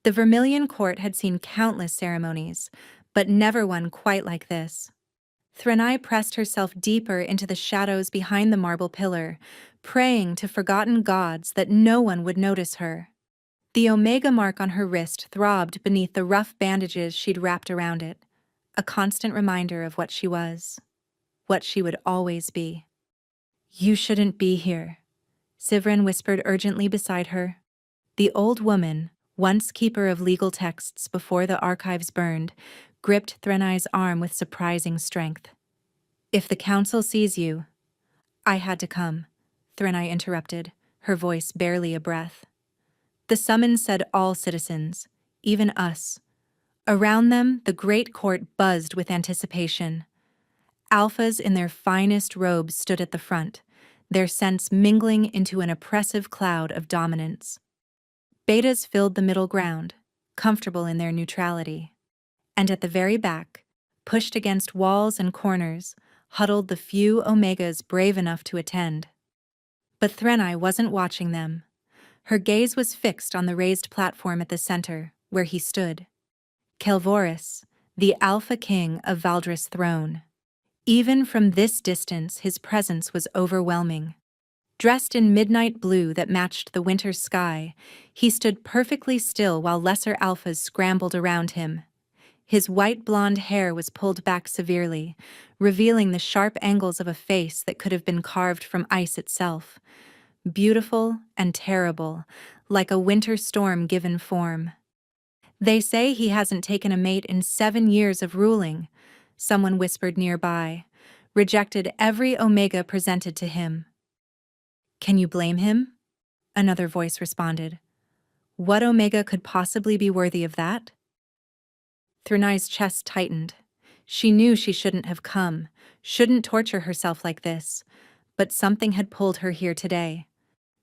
The Vermilion Court had seen countless ceremonies, but never one quite like this. Threnai pressed herself deeper into the shadows behind the marble pillar, praying to forgotten gods that no one would notice her. The omega mark on her wrist throbbed beneath the rough bandages she'd wrapped around it, a constant reminder of what she was, what she would always be. "You shouldn't be here," Sivrin whispered urgently beside her. The old woman, once keeper of legal texts before the archives burned, gripped Threnai's arm with surprising strength. "If the council sees you—" "I had to come," Threnai interrupted, her voice barely a breath. The summons said all citizens, even us. Around them, the great court buzzed with anticipation. Alphas in their finest robes stood at the front, their scents mingling into an oppressive cloud of dominance. Betas filled the middle ground, comfortable in their neutrality. And at the very back, pushed against walls and corners, huddled the few Omegas brave enough to attend. But Threnai wasn't watching them. Her gaze was fixed on the raised platform at the center, where he stood. Kelvoris, the Alpha King of Valdris' throne. Even from this distance, his presence was overwhelming. Dressed in midnight blue that matched the winter sky, he stood perfectly still while lesser alphas scrambled around him. His white blonde hair was pulled back severely, revealing the sharp angles of a face that could have been carved from ice itself. Beautiful and terrible, like a winter storm given form. "They say he hasn't taken a mate in 7 years of ruling," someone whispered nearby, rejected every Omega presented to him. "Can you blame him?" Another voice responded. "What Omega could possibly be worthy of that?" Threnai's chest tightened. She knew she shouldn't have come, shouldn't torture herself like this, but something had pulled her here today.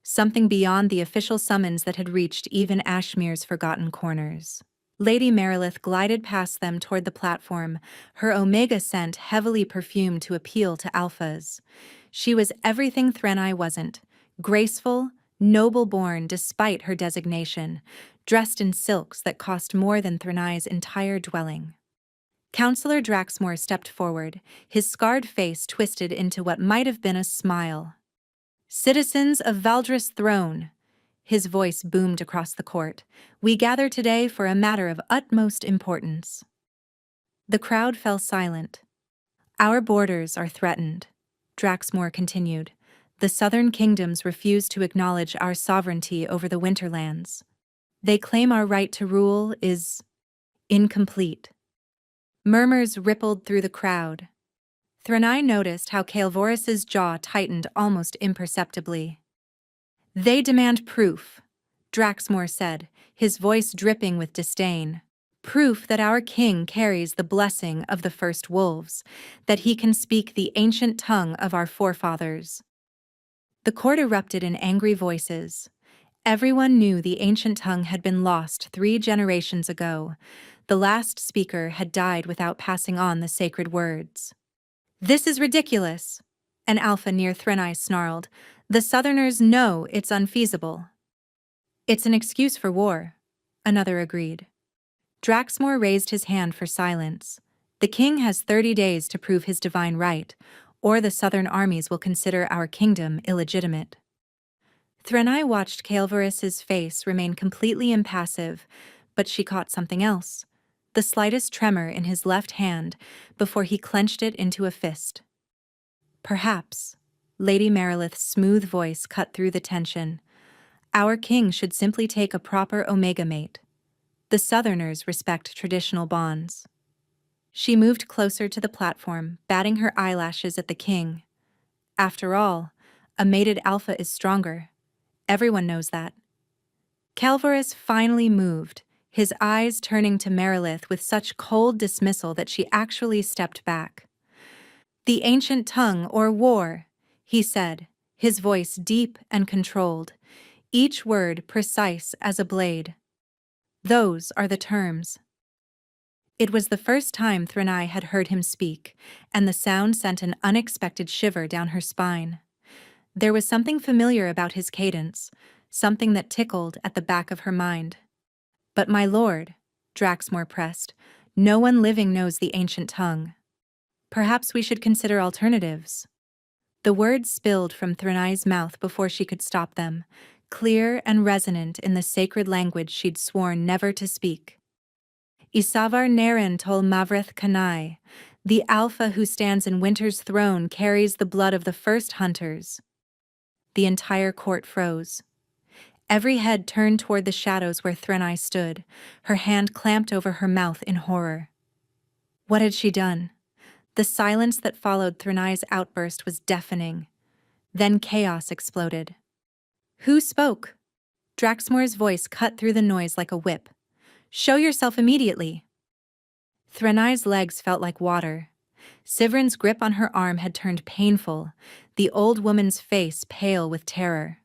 Something beyond the official summons that had reached even Ashmir's forgotten corners. Lady Merilith glided past them toward the platform, her Omega scent heavily perfumed to appeal to alphas. She was everything Threnai wasn't, graceful, noble-born despite her designation, dressed in silks that cost more than Threnai's entire dwelling. Counselor Draxmore stepped forward, his scarred face twisted into what might have been a smile. "Citizens of Valdris' throne," his voice boomed across the court, "we gather today for a matter of utmost importance." The crowd fell silent. "Our borders are threatened," Draxmore continued. "The southern kingdoms refuse to acknowledge our sovereignty over the Winterlands. They claim our right to rule is incomplete." Murmurs rippled through the crowd. Threnai noticed how Kael'Voris's jaw tightened almost imperceptibly. "They demand proof," Draxmore said, his voice dripping with disdain. "Proof that our king carries the blessing of the first wolves, that he can speak the ancient tongue of our forefathers." The court erupted in angry voices. Everyone knew the ancient tongue had been lost 3 generations ago. The last speaker had died without passing on the sacred words. "This is ridiculous," an alpha near Threnai snarled. "The Southerners know it's unfeasible." "It's an excuse for war," another agreed. Draxmore raised his hand for silence. "The king has 30 days to prove his divine right, or the southern armies will consider our kingdom illegitimate." Threnai watched Kael'Voris's face remain completely impassive, but she caught something else, the slightest tremor in his left hand before he clenched it into a fist. "Perhaps," Lady Merilith's smooth voice cut through the tension, "our king should simply take a proper Omega mate. The Southerners respect traditional bonds." She moved closer to the platform, batting her eyelashes at the king. "After all, a mated alpha is stronger. Everyone knows that." Kael'Voris finally moved, his eyes turning to Merilith with such cold dismissal that she actually stepped back. "The ancient tongue or war," he said, his voice deep and controlled, each word precise as a blade. "Those are the terms." It was the first time Threnai had heard him speak, and the sound sent an unexpected shiver down her spine. There was something familiar about his cadence, something that tickled at the back of her mind. But my lord, Draxmore pressed, no one living knows the ancient tongue. Perhaps we should consider alternatives. The words spilled from Threnai's mouth before she could stop them, clear and resonant in the sacred language she'd sworn never to speak. Isavar Naren tol Mavreth Kanai, the Alpha who stands in Winter's throne carries the blood of the first hunters. The entire court froze. Every head turned toward the shadows where Threnai stood, her hand clamped over her mouth in horror. What had she done? The silence that followed Threnai's outburst was deafening. Then chaos exploded. Who spoke? Draxmore's voice cut through the noise like a whip. Show yourself immediately. Threnai's legs felt like water. Sivrin's grip on her arm had turned painful, the old woman's face pale with terror.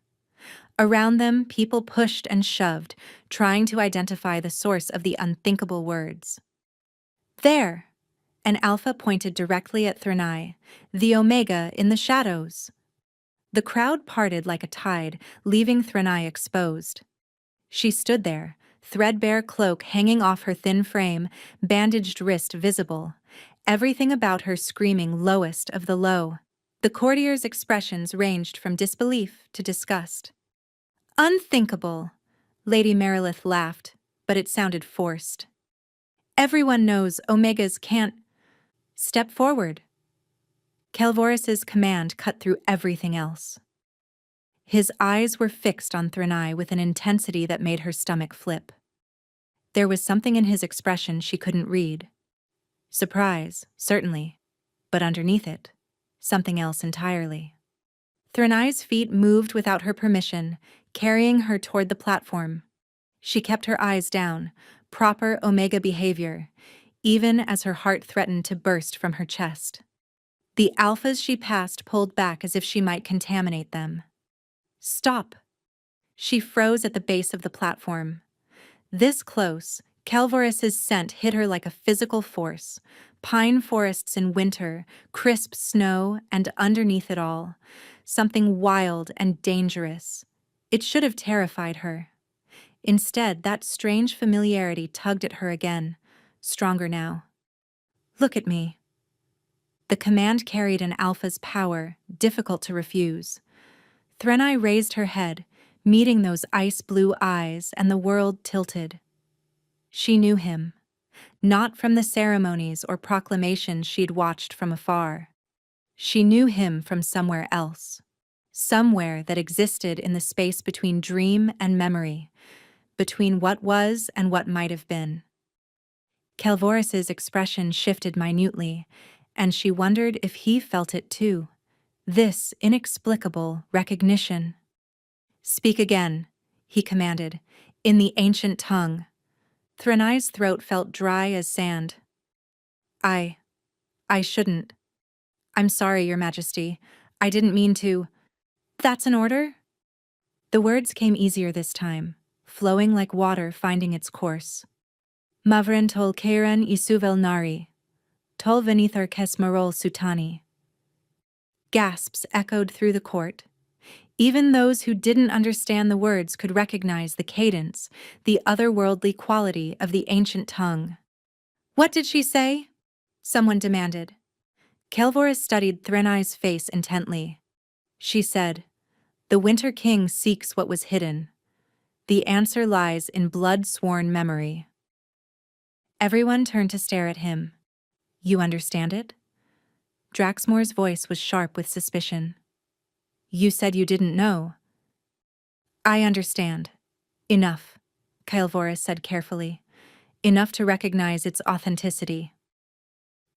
Around them, people pushed and shoved, trying to identify the source of the unthinkable words. There! An Alpha pointed directly at Threnai, the Omega in the shadows. The crowd parted like a tide, leaving Threnai exposed. She stood there, threadbare cloak hanging off her thin frame, bandaged wrist visible, everything about her screaming lowest of the low. The courtiers' expressions ranged from disbelief to disgust. Unthinkable, Lady Merilith laughed, but it sounded forced. Everyone knows Omegas can't. Step forward. Kelvoris's command cut through everything else. His eyes were fixed on Threnai with an intensity that made her stomach flip. There was something in his expression she couldn't read. Surprise, certainly, but underneath it, something else entirely. Threnai's feet moved without her permission, carrying her toward the platform. She kept her eyes down, proper Omega behavior, even as her heart threatened to burst from her chest. The Alphas she passed pulled back as if she might contaminate them. Stop! She froze at the base of the platform. This close, Kelvoris's scent hit her like a physical force. Pine forests in winter, crisp snow, and underneath it all, something wild and dangerous. It should have terrified her. Instead, that strange familiarity tugged at her again, stronger now. Look at me. The command carried an Alpha's power, difficult to refuse. Threnai raised her head, meeting those ice-blue eyes, and the world tilted. She knew him, not from the ceremonies or proclamations she'd watched from afar. She knew him from somewhere else, somewhere that existed in the space between dream and memory, between what was and what might have been. Kelvoris's expression shifted minutely, and she wondered if he felt it too. This inexplicable recognition. Speak again, he commanded, in the ancient tongue. Threnai's throat felt dry as sand. I shouldn't. I'm sorry, Your Majesty. I didn't mean to. That's an order? The words came easier this time, flowing like water finding its course. Mavren tol Kairan isuvel nari, tol venithar kes marol sutani. Gasps echoed through the court. Even those who didn't understand the words could recognize the cadence, the otherworldly quality of the ancient tongue. What did she say? Someone demanded. Kelvoris studied Threnai's face intently. She said, "The Winter King seeks what was hidden. The answer lies in blood-sworn memory." Everyone turned to stare at him. You understand it? Draxmore's voice was sharp with suspicion. You said you didn't know. I understand. Enough, Kelvoris said carefully. Enough to recognize its authenticity.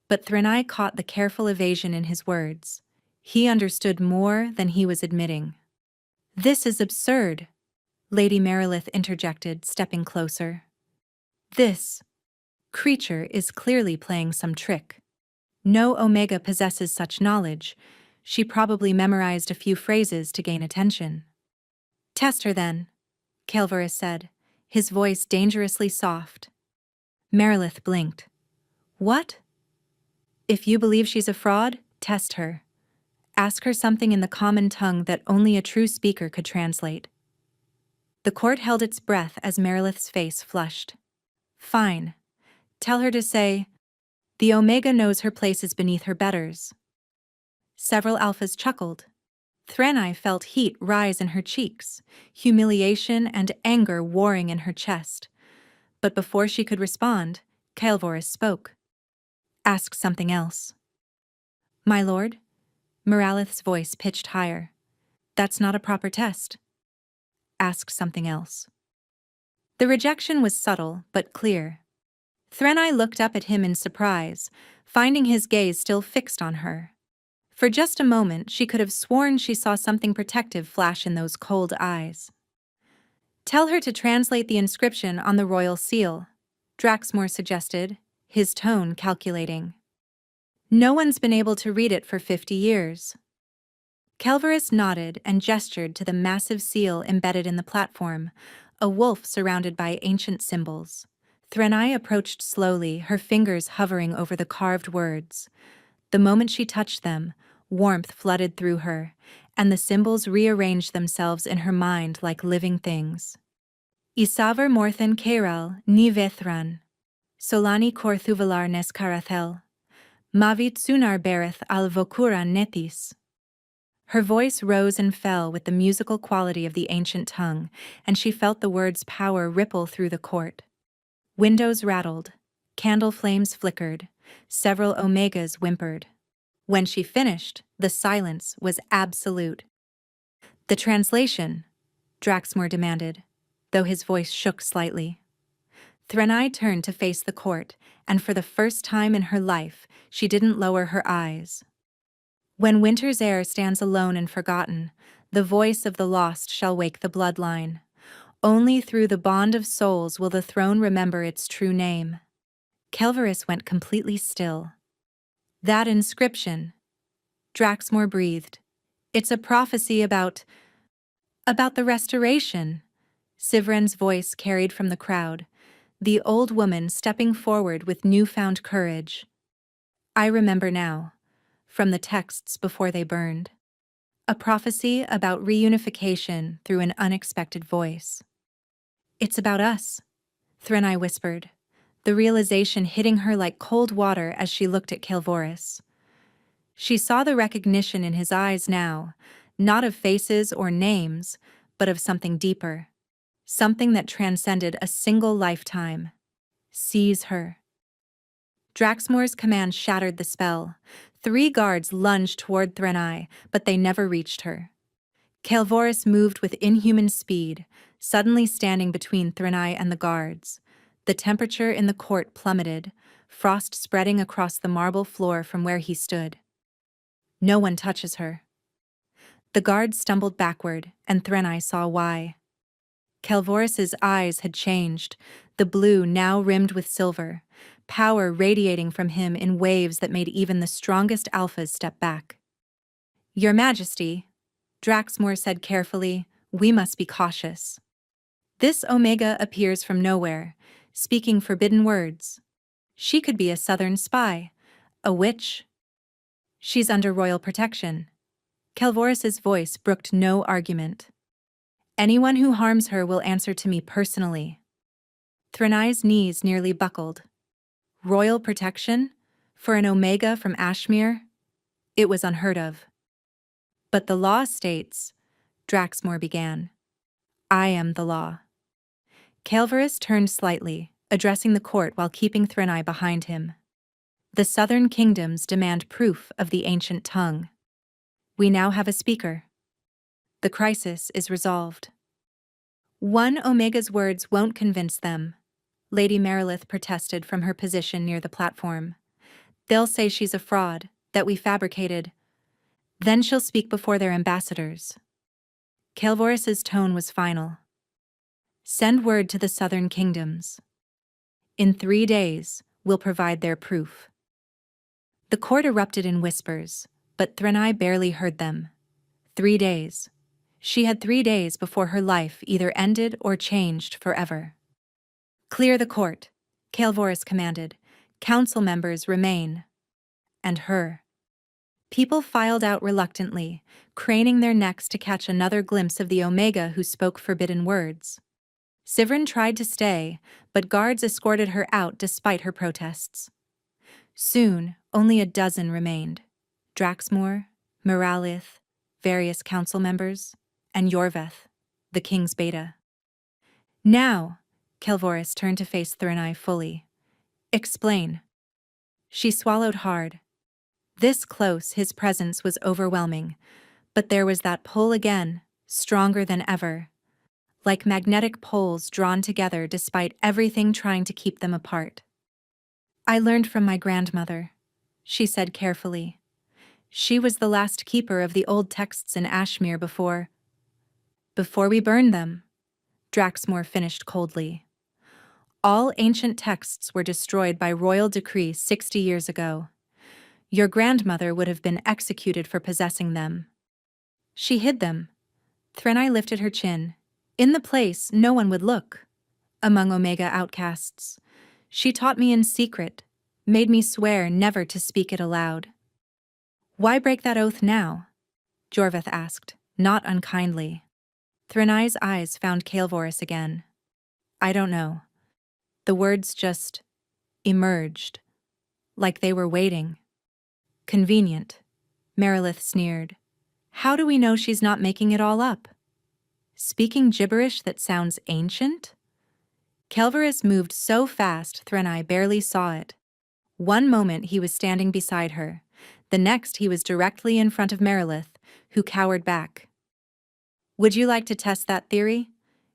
But Threnai caught the careful evasion in his words. He understood more than he was admitting. This is absurd, Lady Merilith interjected, stepping closer. This creature is clearly playing some trick. No Omega possesses such knowledge. She probably memorized a few phrases to gain attention. Test her then, Kelvoris said, his voice dangerously soft. Merilith blinked. What? If you believe she's a fraud, test her. Ask her something in the common tongue that only a true speaker could translate. The court held its breath as Merilith's face flushed. Fine. Tell her to say, the Omega knows her place is beneath her betters. Several alphas chuckled. Threnai felt heat rise in her cheeks, humiliation and anger warring in her chest. But before she could respond, Kael'Voris spoke. Ask something else. My lord? Moralith's voice pitched higher. That's not a proper test. Ask something else. The rejection was subtle but clear. Threnai looked up at him in surprise, finding his gaze still fixed on her. For just a moment, she could have sworn she saw something protective flash in those cold eyes. Tell her to translate the inscription on the royal seal, Draxmore suggested, his tone calculating. No one's been able to read it for 50 years. Kael'Voris nodded and gestured to the massive seal embedded in the platform, a wolf surrounded by ancient symbols. Threnai approached slowly, her fingers hovering over the carved words. The moment she touched them, warmth flooded through her, and the symbols rearranged themselves in her mind like living things. Isaver morthen Keral ni vethran, Solani korthuvalar nes karathel, Mavit sunar bereth al vokuran nethis. Her voice rose and fell with the musical quality of the ancient tongue, and she felt the word's power ripple through the court. Windows rattled, candle flames flickered, several Omegas whimpered. When she finished, the silence was absolute. The translation, Draxmore demanded, though his voice shook slightly. Threnai turned to face the court, and for the first time in her life, she didn't lower her eyes. When winter's air stands alone and forgotten, the voice of the lost shall wake the bloodline. Only through the bond of souls will the throne remember its true name. Kael'Voris went completely still. That inscription, Draxmore breathed. It's a prophecy about the restoration. Sivren's voice carried from the crowd, the old woman stepping forward with newfound courage. I remember now, from the texts before they burned. A prophecy about reunification through an unexpected voice. It's about us, Threnai whispered, the realization hitting her like cold water as she looked at Kael'Voris. She saw the recognition in his eyes now, not of faces or names, but of something deeper. Something that transcended a single lifetime. Seize her. Draxmore's command shattered the spell. 3 guards lunged toward Threnai, but they never reached her. Kael'Voris moved with inhuman speed, suddenly standing between Threnai and the guards. The temperature in the court plummeted, frost spreading across the marble floor from where he stood. No one touches her. The guards stumbled backward, and Threnai saw why. Kael'Voris's eyes had changed, the blue now rimmed with silver, power radiating from him in waves that made even the strongest alphas step back. Your Majesty, Draxmore said carefully, we must be cautious. This Omega appears from nowhere, speaking forbidden words. She could be a southern spy, a witch. She's under royal protection. Kael'Voris's voice brooked no argument. Anyone who harms her will answer to me personally. Threnai's knees nearly buckled. Royal protection? For an Omega from Ashmere? It was unheard of. But the law states, Draxmore began. I am the law. Kael'Voris turned slightly, addressing the court while keeping Threnai behind him. The southern kingdoms demand proof of the ancient tongue. We now have a speaker. The crisis is resolved. One Omega's words won't convince them, Lady Merilith protested from her position near the platform. They'll say she's a fraud, that we fabricated. Then she'll speak before their ambassadors. Kael'Voris's tone was final. Send word to the southern kingdoms. In 3 days, we'll provide their proof. The court erupted in whispers, but Threnai barely heard them. 3 days. She had 3 days before her life either ended or changed forever. Clear the court, Kael'Voris commanded. Council members remain. And her. People filed out reluctantly, craning their necks to catch another glimpse of the Omega who spoke forbidden words. Sivrin tried to stay, but guards escorted her out despite her protests. Soon, only a dozen remained: Draxmore, Moralith, various council members, and Yorveth, the king's beta. Now, Kelvoris turned to face Threnai fully. Explain. She swallowed hard. This close, his presence was overwhelming, but there was that pull again, stronger than ever, like magnetic poles drawn together despite everything trying to keep them apart. I learned from my grandmother, she said carefully. She was the last keeper of the old texts in Ashmere before we burned them, Draxmore finished coldly. All ancient texts were destroyed by royal decree 60 years ago. Your grandmother would have been executed for possessing them. She hid them. Threnai lifted her chin. In the place no one would look. Among Omega outcasts. She taught me in secret, made me swear never to speak it aloud. Why break that oath now? Jorveth asked, not unkindly. Threnai's eyes found Kael'voris again. I don't know. The words just emerged, like they were waiting. Convenient, Merilith sneered. How do we know she's not making it all up? Speaking gibberish that sounds ancient? Kael'voris moved so fast Threnai barely saw it. One moment he was standing beside her, the next he was directly in front of Merilith, who cowered back. Would you like to test that theory?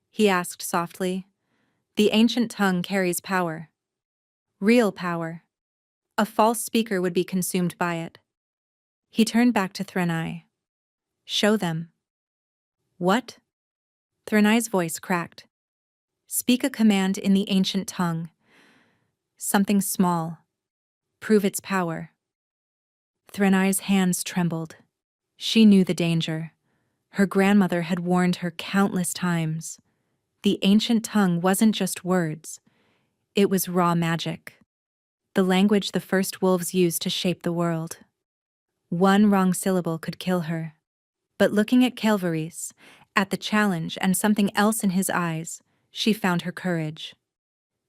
He asked softly. The ancient tongue carries power. Real power. A false speaker would be consumed by it. He turned back to Threnai. Show them. What? Threnai's voice cracked. Speak a command in the ancient tongue. Something small. Prove its power. Threnai's hands trembled. She knew the danger. Her grandmother had warned her countless times. The ancient tongue wasn't just words. It was raw magic. The language the first wolves used to shape the world. One wrong syllable could kill her. But looking at Kael'voris, at the challenge and something else in his eyes, she found her courage.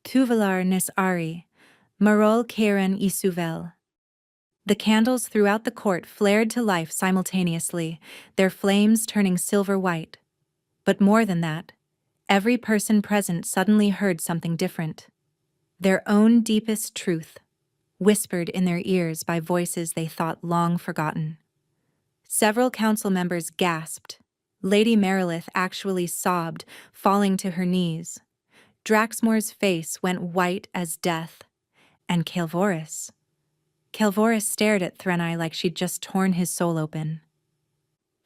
Tuvalar nes ari, marol keren isuvel. The candles throughout the court flared to life simultaneously, their flames turning silver-white. But more than that, every person present suddenly heard something different. Their own deepest truth, whispered in their ears by voices they thought long forgotten. Several council members gasped. Lady Merilith actually sobbed, falling to her knees. Draxmore's face went white as death. And Kael'voris stared at Threnai like she'd just torn his soul open.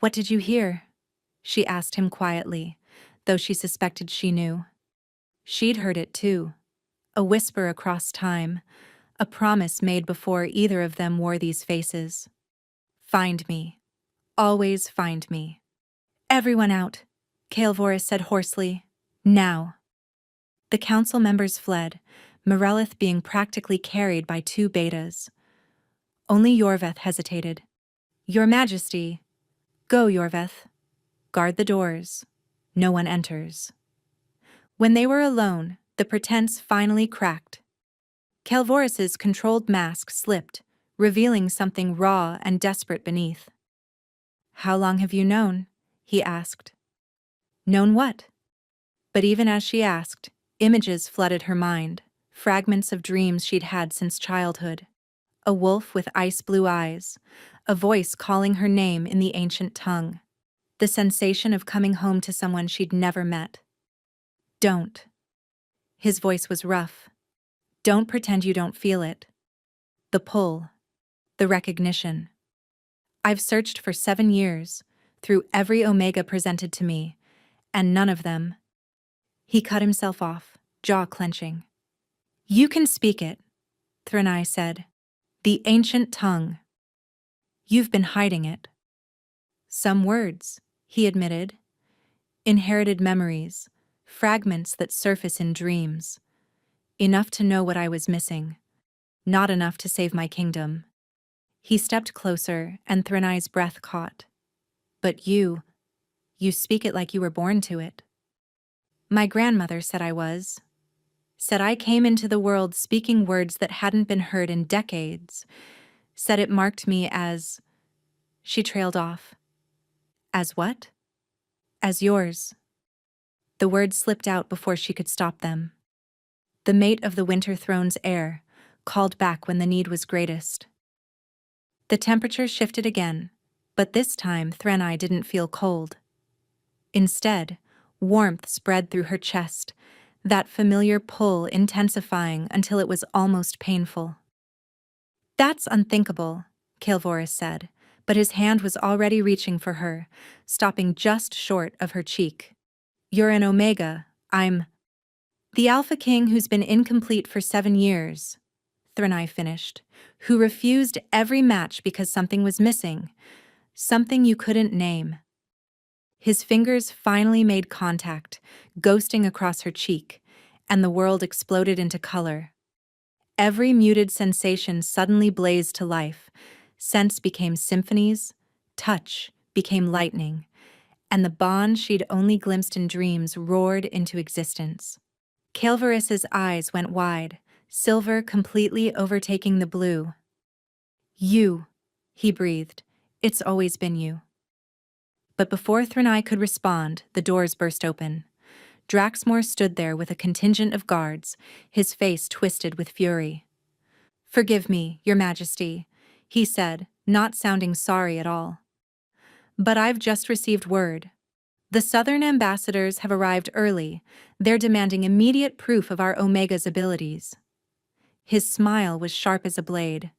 What did you hear? She asked him quietly, though she suspected she knew. She'd heard it too. A whisper across time, a promise made before either of them wore these faces. Find me. Always find me. Everyone out, Kael'voris said hoarsely. Now. The council members fled, Morelith being practically carried by two betas. Only Yorveth hesitated. Your Majesty. Go, Yorveth. Guard the doors. No one enters. When they were alone, the pretense finally cracked. Kael'voris's controlled mask slipped, revealing something raw and desperate beneath. How long have you known? He asked. Known what? But even as she asked, images flooded her mind, fragments of dreams she'd had since childhood. A wolf with ice-blue eyes, a voice calling her name in the ancient tongue, the sensation of coming home to someone she'd never met. Don't. His voice was rough. Don't pretend you don't feel it. The pull. The recognition. I've searched for 7 years, through every Omega presented to me, and none of them. He cut himself off, jaw clenching. You can speak it, Threnai said. The ancient tongue. You've been hiding it. Some words, he admitted. Inherited memories, fragments that surface in dreams. Enough to know what I was missing. Not enough to save my kingdom. He stepped closer, and Threnai's breath caught. But you speak it like you were born to it. My grandmother said I was. Said I came into the world speaking words that hadn't been heard in decades. Said it marked me as... She trailed off. As what? As yours. The words slipped out before she could stop them. The mate of the Winter Throne's heir, called back when the need was greatest. The temperature shifted again, but this time Threnai didn't feel cold. Instead, warmth spread through her chest, that familiar pull intensifying until it was almost painful. That's unthinkable, Kael'voris said, but his hand was already reaching for her, stopping just short of her cheek. You're an Omega, I'm... The Alpha King who's been incomplete for 7 years, Threnai finished, who refused every match because something was missing, something you couldn't name. His fingers finally made contact, ghosting across her cheek, and the world exploded into color. Every muted sensation suddenly blazed to life. Scents became symphonies, touch became lightning, and the bond she'd only glimpsed in dreams roared into existence. Kael'voris's eyes went wide, silver completely overtaking the blue. You, he breathed. It's always been you. But before Threnai could respond, the doors burst open. Draxmore stood there with a contingent of guards, his face twisted with fury. Forgive me, Your Majesty, he said, not sounding sorry at all. But I've just received word. The Southern ambassadors have arrived early. They're demanding immediate proof of our Omega's abilities. His smile was sharp as a blade,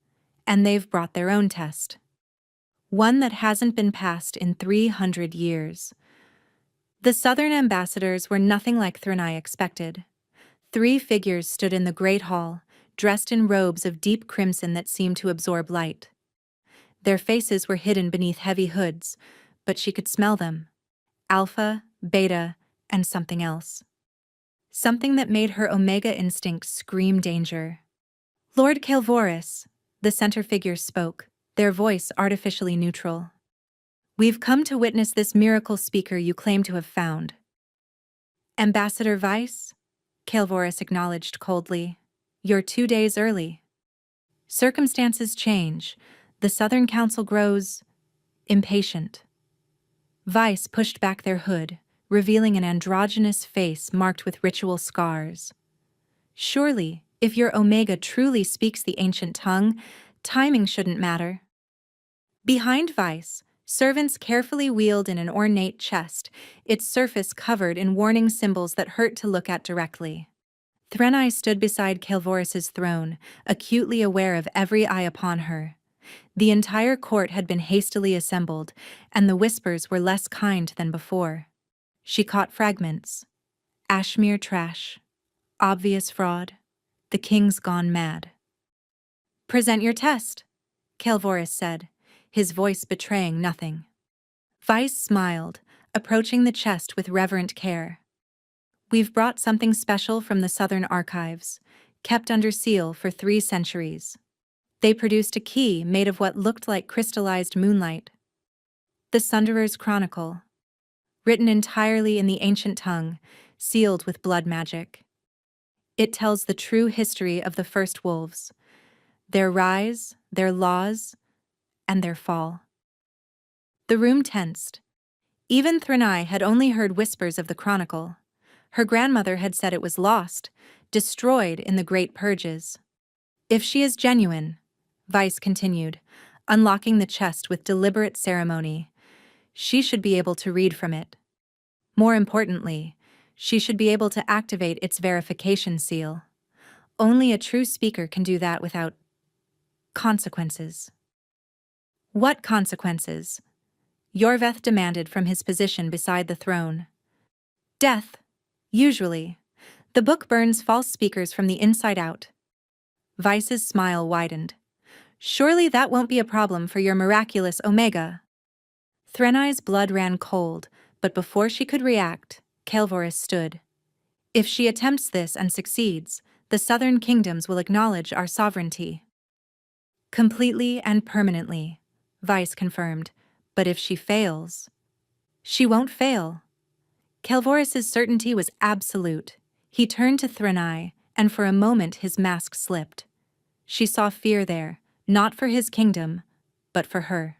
and they've brought their own test. One that hasn't been passed in 300 years. The Southern ambassadors were nothing like Threnai expected. 3 figures stood in the Great Hall, dressed in robes of deep crimson that seemed to absorb light. Their faces were hidden beneath heavy hoods, but she could smell them. Alpha, Beta, and something else. Something that made her Omega instinct scream danger. Lord Kael'voris, the center figure spoke, their voice artificially neutral. We've come to witness this miracle speaker you claim to have found. Ambassador Weiss? Kael'voris acknowledged coldly. You're 2 days early. Circumstances change. The Southern Council grows impatient. Weiss pushed back their hood, revealing an androgynous face marked with ritual scars. Surely, if your Omega truly speaks the ancient tongue, timing shouldn't matter. Behind Weiss, servants carefully wheeled in an ornate chest, its surface covered in warning symbols that hurt to look at directly. Threnai stood beside Kael'voris's throne, acutely aware of every eye upon her. The entire court had been hastily assembled, and the whispers were less kind than before. She caught fragments. Ashmere trash. Obvious fraud. The king's gone mad. Present your test, Kael'voris said, his voice betraying nothing. Weiss smiled, approaching the chest with reverent care. We've brought something special from the Southern Archives, kept under seal for 3 centuries. They produced a key made of what looked like crystallized moonlight. The Sunderer's Chronicle, written entirely in the ancient tongue, sealed with blood magic. It tells the true history of the first wolves, their rise, their laws, and their fall. The room tensed. Even Threnai had only heard whispers of the chronicle. Her grandmother had said it was lost, destroyed in the Great Purges. If she is genuine, Weiss continued, unlocking the chest with deliberate ceremony, she should be able to read from it. More importantly, she should be able to activate its verification seal. Only a true speaker can do that without consequences. What consequences? Yorveth demanded from his position beside the throne. Death, usually. The book burns false speakers from the inside out. Weiss's smile widened. Surely that won't be a problem for your miraculous Omega. Threnai's blood ran cold, but before she could react, Kael'voris stood. If she attempts this and succeeds, the southern kingdoms will acknowledge our sovereignty. Completely and permanently, Vice confirmed. But if she fails... She won't fail. Kelvoris's certainty was absolute. He turned to Threnai, and for a moment his mask slipped. She saw fear there, not for his kingdom, but for her.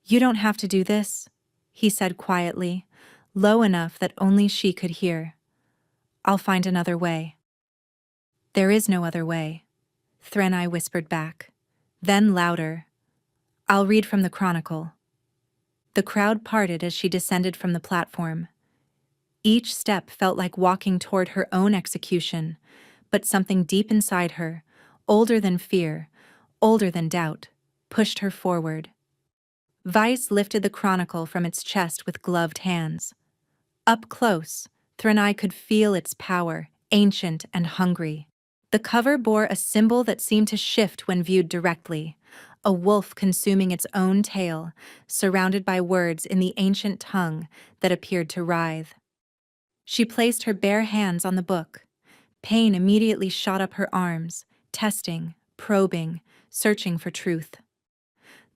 "You don't have to do this," he said quietly, low enough that only she could hear. "I'll find another way." "There is no other way," Threnai whispered back. Then louder, "I'll read from the Chronicle." The crowd parted as she descended from the platform. Each step felt like walking toward her own execution, but something deep inside her, older than fear, older than doubt, pushed her forward. Vice lifted the Chronicle from its chest with gloved hands. Up close, Threnai could feel its power, ancient and hungry. The cover bore a symbol that seemed to shift when viewed directly, a wolf consuming its own tail, surrounded by words in the ancient tongue that appeared to writhe. She placed her bare hands on the book. Pain immediately shot up her arms, testing, probing, searching for truth.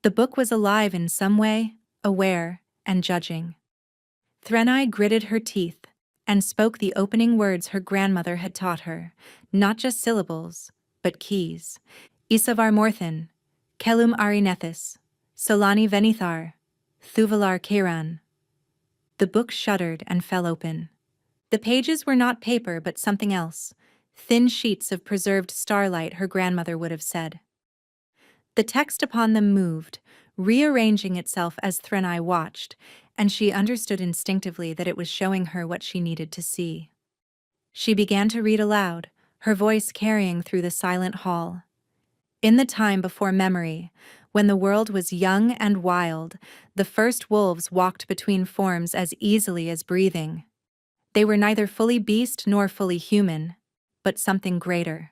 The book was alive in some way, aware and judging. Threnai gritted her teeth and spoke the opening words her grandmother had taught her, not just syllables, but keys. Isavar Morthin, Kelum Arinethis, Solani Venithar, Thuvalar Kiran. The book shuddered and fell open. The pages were not paper but something else, thin sheets of preserved starlight, her grandmother would have said. The text upon them moved, rearranging itself as Threnai watched, and she understood instinctively that it was showing her what she needed to see. She began to read aloud, her voice carrying through the silent hall. In the time before memory, when the world was young and wild, the first wolves walked between forms as easily as breathing. They were neither fully beast nor fully human, but something greater.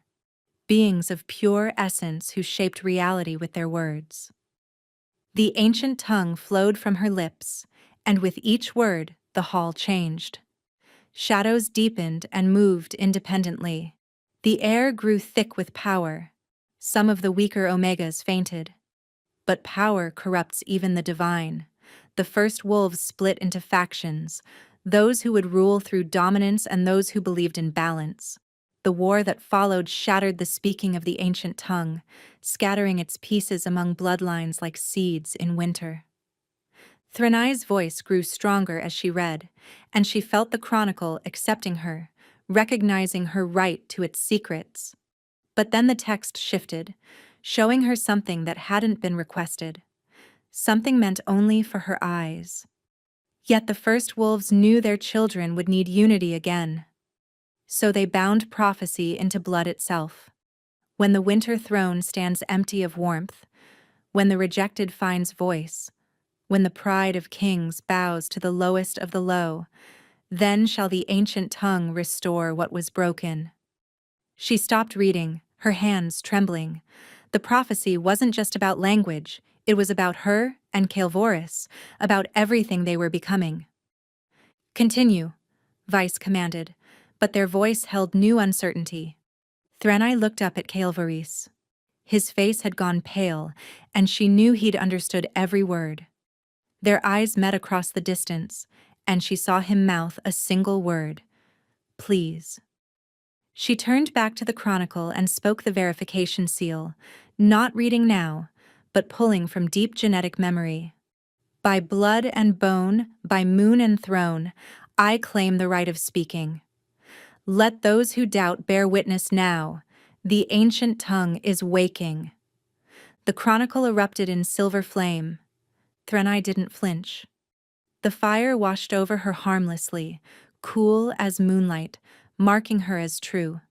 Beings of pure essence who shaped reality with their words. The ancient tongue flowed from her lips, and with each word, the hall changed. Shadows deepened and moved independently. The air grew thick with power. Some of the weaker omegas fainted. But power corrupts even the divine. The first wolves split into factions, those who would rule through dominance and those who believed in balance. The war that followed shattered the speaking of the ancient tongue, scattering its pieces among bloodlines like seeds in winter. Threnai's voice grew stronger as she read, and she felt the Chronicle accepting her, recognizing her right to its secrets. But then the text shifted, showing her something that hadn't been requested, something meant only for her eyes. Yet the first wolves knew their children would need unity again. So they bound prophecy into blood itself. When the winter throne stands empty of warmth, when the rejected finds voice, when the pride of kings bows to the lowest of the low, then shall the ancient tongue restore what was broken. She stopped reading, her hands trembling. The prophecy wasn't just about language, it was about her and Kelvoris, about everything they were becoming. "Continue," Vice commanded, but their voice held new uncertainty. Threnai looked up at Kelvoris. His face had gone pale, and she knew he'd understood every word. Their eyes met across the distance, and she saw him mouth a single word: "Please." She turned back to the Chronicle and spoke the verification seal, not reading now, but pulling from deep genetic memory. "By blood and bone, by moon and throne, I claim the right of speaking. Let those who doubt bear witness now. The ancient tongue is waking." The Chronicle erupted in silver flame. Threnai didn't flinch. The fire washed over her harmlessly, cool as moonlight, marking her as true.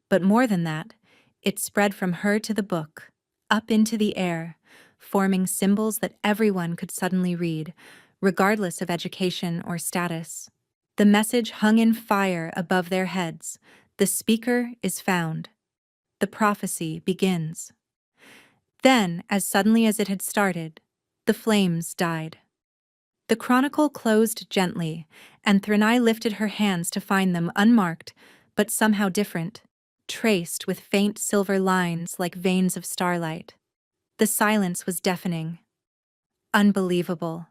But more than that, it spread from her to the book, up into the air, forming symbols that everyone could suddenly read, regardless of education or status. The message hung in fire above their heads. The speaker is found. The prophecy begins. Then, as suddenly as it had started, the flames died. The Chronicle closed gently, and Threnai lifted her hands to find them unmarked, but somehow different, traced with faint silver lines like veins of starlight. The silence was deafening. Unbelievable,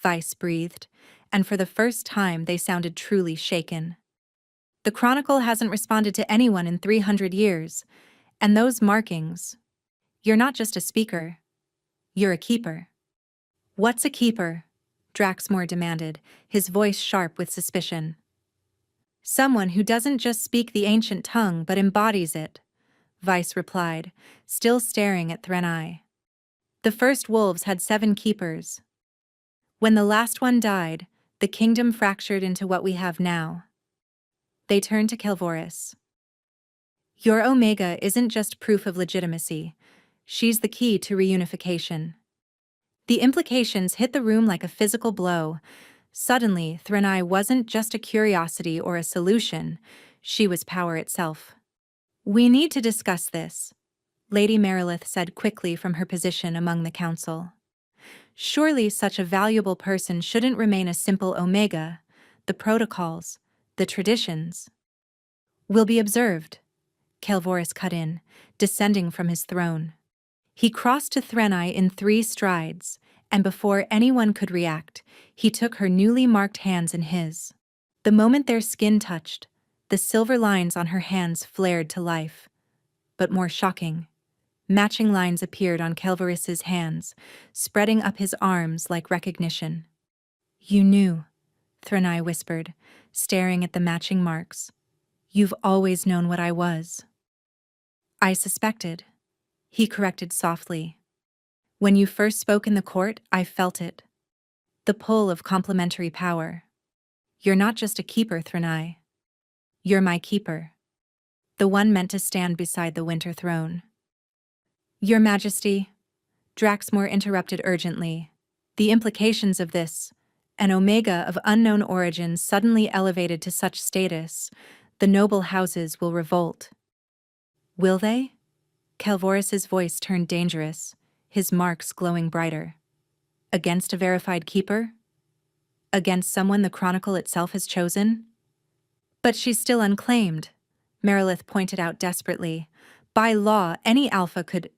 Vice breathed, and for the first time they sounded truly shaken. The Chronicle hasn't responded to anyone in 300 years, and those markings. You're not just a speaker, you're a keeper. What's a keeper? Draxmore demanded, his voice sharp with suspicion. Someone who doesn't just speak the ancient tongue but embodies it, Vice replied, still staring at Threnai. The first wolves had 7 keepers. When the last one died, the kingdom fractured into what we have now. They turned to Kelvoris. Your Omega isn't just proof of legitimacy. She's the key to reunification. The implications hit the room like a physical blow. Suddenly, Threnai wasn't just a curiosity or a solution. She was power itself. We need to discuss this, Lady Merilith said quickly from her position among the council. Surely such a valuable person shouldn't remain a simple Omega. The protocols, the traditions, will be observed, Kelvoris cut in, descending from his throne. He crossed to Threnai in 3 strides, and before anyone could react, he took her newly marked hands in his. The moment their skin touched, the silver lines on her hands flared to life. But more shocking, matching lines appeared on Kelvoris's hands, spreading up his arms like recognition. You knew, Threnai whispered, staring at the matching marks. You've always known what I was. I suspected, he corrected softly. When you first spoke in the court, I felt it. The pull of complementary power. You're not just a keeper, Threnai. You're my keeper. The one meant to stand beside the winter throne. Your Majesty, Draxmore interrupted urgently. The implications of this, an Omega of unknown origin suddenly elevated to such status, the noble houses will revolt. Will they? Kelvoris's voice turned dangerous, his marks glowing brighter. Against a verified keeper? Against someone the Chronicle itself has chosen? But she's still unclaimed, Merilith pointed out desperately. By law, any alpha could—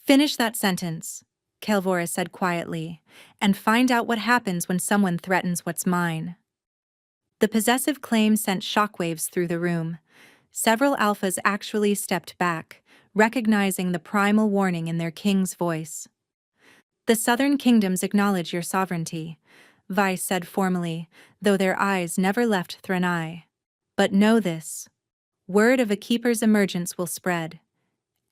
Finish that sentence, Kelvoris said quietly, and find out what happens when someone threatens what's mine. The possessive claim sent shockwaves through the room. Several alphas actually stepped back, recognizing the primal warning in their king's voice. The southern kingdoms acknowledge your sovereignty, Vice said formally, though their eyes never left Threnai. But know this. Word of a keeper's emergence will spread.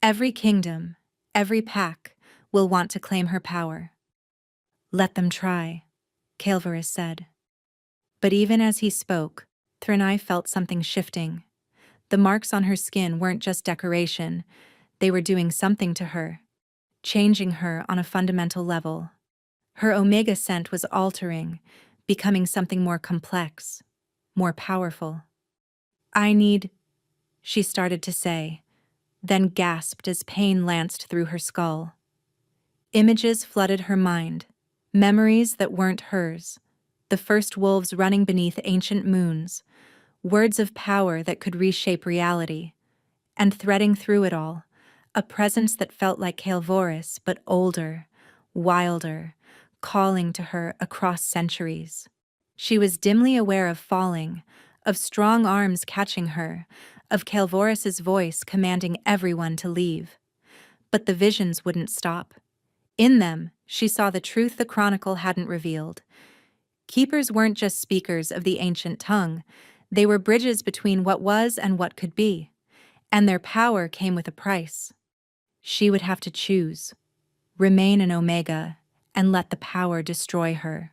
Every kingdom, every pack, will want to claim her power. Let them try, Kelvoris said. But even as he spoke, Threnai felt something shifting. The marks on her skin weren't just decoration, they were doing something to her, changing her on a fundamental level. Her Omega scent was altering, becoming something more complex, more powerful. I need, she started to say, then gasped as pain lanced through her skull. Images flooded her mind, memories that weren't hers, the first wolves running beneath ancient moons, words of power that could reshape reality, and threading through it all, a presence that felt like Kelvoris but older, wilder, calling to her across centuries. She was dimly aware of falling, of strong arms catching her, of Kelvoris's voice commanding everyone to leave. But the visions wouldn't stop. In them, she saw the truth the Chronicle hadn't revealed. Keepers weren't just speakers of the ancient tongue, they were bridges between what was and what could be, and their power came with a price. She would have to choose, remain an Omega and let the power destroy her,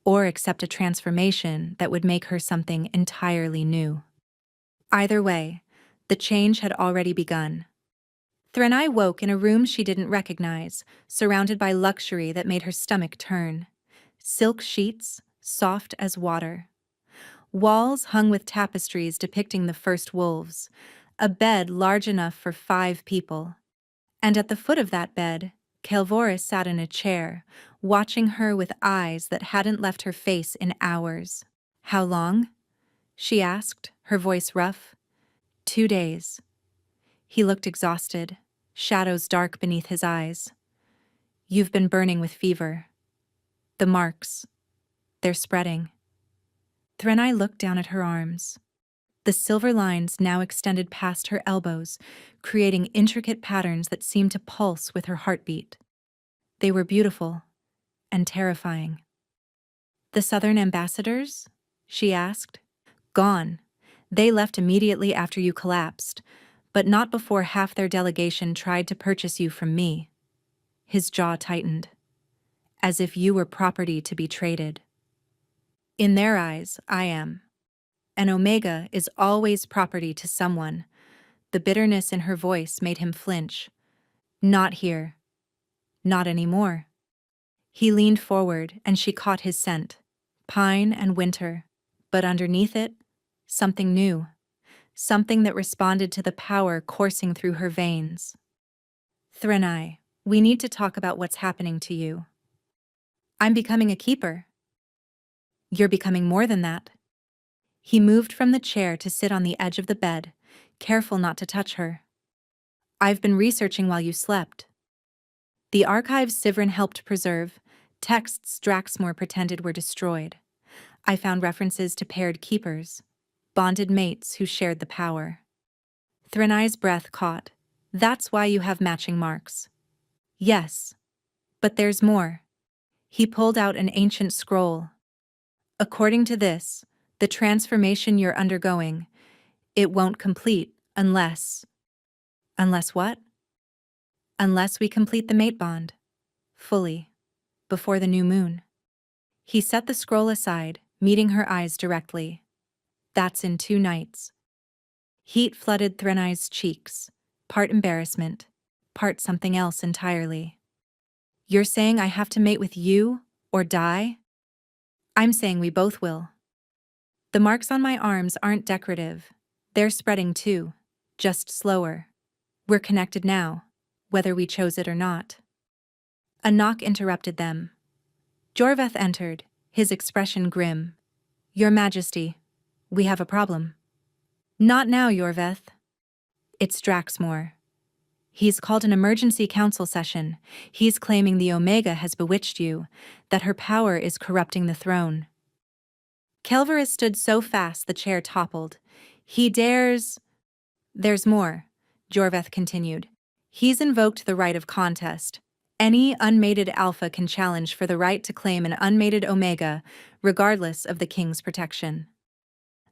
or accept a transformation that would make her something entirely new. Either way, the change had already begun. Threnai woke in a room she didn't recognize, surrounded by luxury that made her stomach turn. Silk sheets, soft as water. Walls hung with tapestries depicting the first wolves, a bed large enough for 5 people. And at the foot of that bed, Kelvoris sat in a chair, watching her with eyes that hadn't left her face in hours. How long? She asked, her voice rough. 2 days. He looked exhausted, shadows dark beneath his eyes. You've been burning with fever. The marks, they're spreading. Threnai looked down at her arms. The silver lines now extended past her elbows, creating intricate patterns that seemed to pulse with her heartbeat. They were beautiful and terrifying. The Southern ambassadors? She asked. Gone. They left immediately after you collapsed, but not before half their delegation tried to purchase you from me. His jaw tightened, as if you were property to be traded. In their eyes, I am. An Omega is always property to someone. The bitterness in her voice made him flinch. Not here. Not anymore. He leaned forward and she caught his scent. Pine and winter. But underneath it, something new. Something that responded to the power coursing through her veins. Threnai, we need to talk about what's happening to you. I'm becoming a keeper. You're becoming more than that. He moved from the chair to sit on the edge of the bed, careful not to touch her. I've been researching while you slept. The archives Sivrin helped preserve, texts Draxmore pretended were destroyed. I found references to paired keepers, bonded mates who shared the power. Threnai's breath caught. That's why you have matching marks. Yes, but there's more. He pulled out an ancient scroll. According to this, the transformation you're undergoing, it won't complete unless... Unless what? Unless we complete the mate bond. Fully. Before the new moon. He set the scroll aside, meeting her eyes directly. That's in 2 nights. Heat flooded Threnai's cheeks, part embarrassment, part something else entirely. You're saying I have to mate with you, or die? I'm saying we both will. The marks on my arms aren't decorative. They're spreading too, just slower. We're connected now, whether we chose it or not. A knock interrupted them. Jorveth entered, his expression grim. Your Majesty, we have a problem. Not now, Jorveth. It's Draxmore. He's called an emergency council session. He's claiming the Omega has bewitched you, that her power is corrupting the throne. Kelveris stood so fast the chair toppled. He dares... There's more, Jorveth continued. He's invoked the right of contest. Any unmated alpha can challenge for the right to claim an unmated Omega, regardless of the king's protection.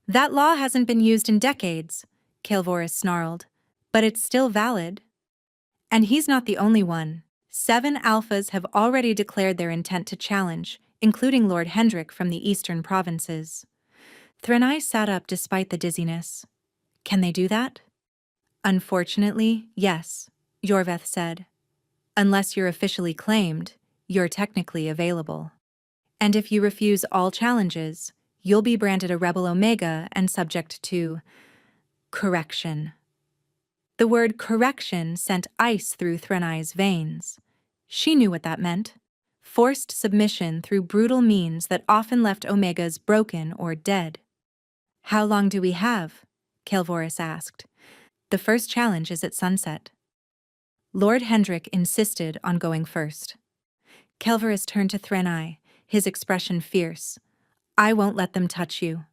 That law hasn't been used in decades, Kelvoris snarled, but it's still valid. And he's not the only one. 7 alphas have already declared their intent to challenge, including Lord Hendrik from the eastern provinces. Threnai sat up despite the dizziness. Can they do that? Unfortunately, yes, Jorveth said. Unless you're officially claimed, you're technically available. And if you refuse all challenges, you'll be branded a Rebel Omega and subject to correction. The word correction sent ice through Threnai's veins. She knew what that meant. Forced submission through brutal means that often left Omegas broken or dead. How long do we have? Kelvoris asked. The first challenge is at sunset. Lord Hendrik insisted on going first. Kelvoris turned to Threnai, his expression fierce. I won't let them touch you.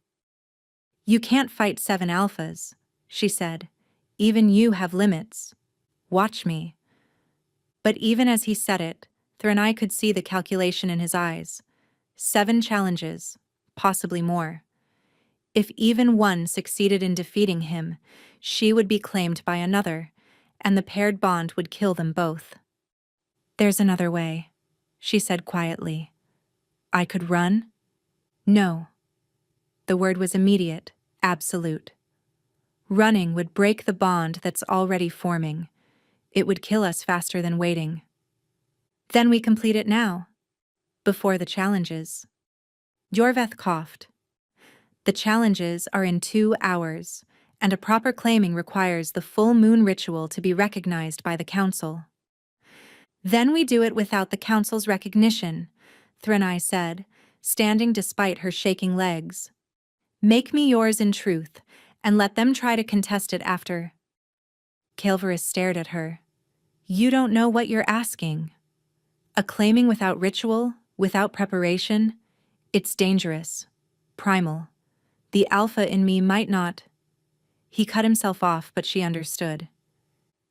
You can't fight 7 alphas, she said. Even you have limits. Watch me. But even as he said it, Threnai could see the calculation in his eyes. 7 challenges, possibly more. If even one succeeded in defeating him, she would be claimed by another, and the paired bond would kill them both. There's another way, she said quietly. I could run? No. The word was immediate, absolute. Running would break the bond that's already forming. It would kill us faster than waiting. Then we complete it now, before the challenges. Jorveth coughed. The challenges are in 2 hours, and a proper claiming requires the full moon ritual to be recognized by the council. Then we do it without the council's recognition, Threnai said, standing despite her shaking legs. Make me yours in truth, and let them try to contest it after. Kelvoris stared at her. You don't know what you're asking. A claiming without ritual, without preparation, it's dangerous, primal. The alpha in me might not. He cut himself off, but she understood.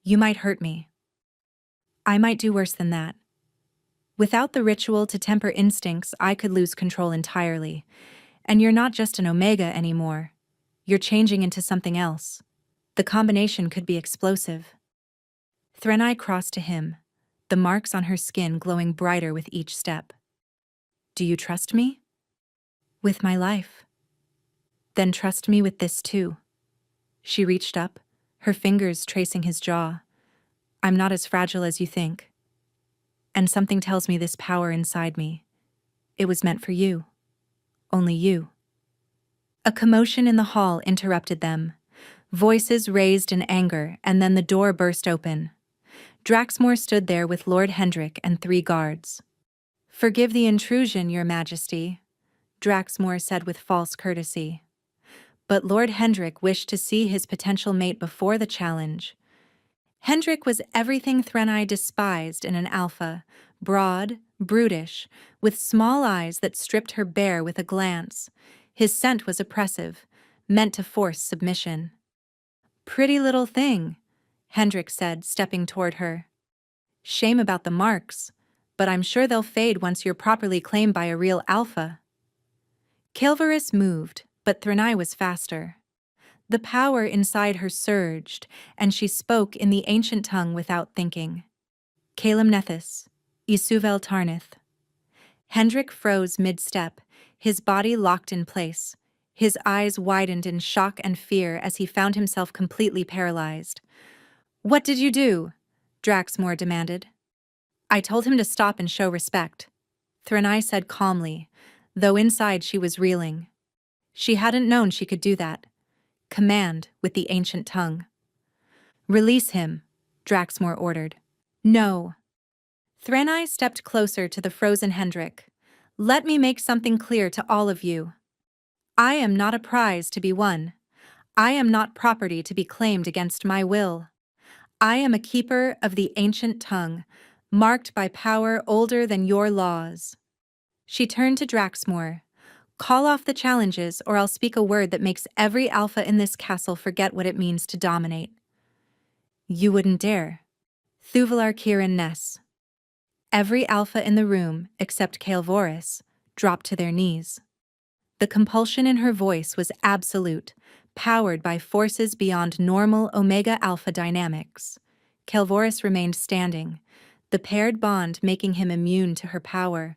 You might hurt me. I might do worse than that. Without the ritual to temper instincts, I could lose control entirely. And you're not just an Omega anymore. You're changing into something else. The combination could be explosive. Threnai crossed to him, the marks on her skin glowing brighter with each step. Do you trust me? With my life. Then trust me with this too. She reached up, her fingers tracing his jaw. I'm not as fragile as you think. And something tells me this power inside me. It was meant for you. Only you. A commotion in the hall interrupted them. Voices raised in anger, and then the door burst open. Draxmore stood there with Lord Hendrik and 3 guards. Forgive the intrusion, Your Majesty, Draxmore said with false courtesy. But Lord Hendrik wished to see his potential mate before the challenge. Hendrik was everything Threnai despised in an alpha, broad, brutish, with small eyes that stripped her bare with a glance. His scent was oppressive, meant to force submission. Pretty little thing, Hendrik said, stepping toward her. Shame about the marks, but I'm sure they'll fade once you're properly claimed by a real alpha. Kilvaris moved, but Threnai was faster. The power inside her surged, and she spoke in the ancient tongue without thinking. Calem Nethys, Isuvel Tarnith. Hendrik froze mid-step, his body locked in place. His eyes widened in shock and fear as he found himself completely paralyzed. What did you do? Draxmore demanded. I told him to stop and show respect, Threnai said calmly, though inside she was reeling. She hadn't known she could do that. Command with the ancient tongue. Release him, Draxmore ordered. No. Threnai stepped closer to the frozen Hendrik. Let me make something clear to all of you. I am not a prize to be won. I am not property to be claimed against my will. I am a keeper of the ancient tongue, marked by power older than your laws. She turned to Draxmore. Call off the challenges, or I'll speak a word that makes every alpha in this castle forget what it means to dominate. You wouldn't dare. Thuvalar Kirin Ness. Every alpha in the room, except Kael'Voris, dropped to their knees. The compulsion in her voice was absolute, powered by forces beyond normal Omega-Alpha dynamics. Kael'Voris remained standing, the paired bond making him immune to her power,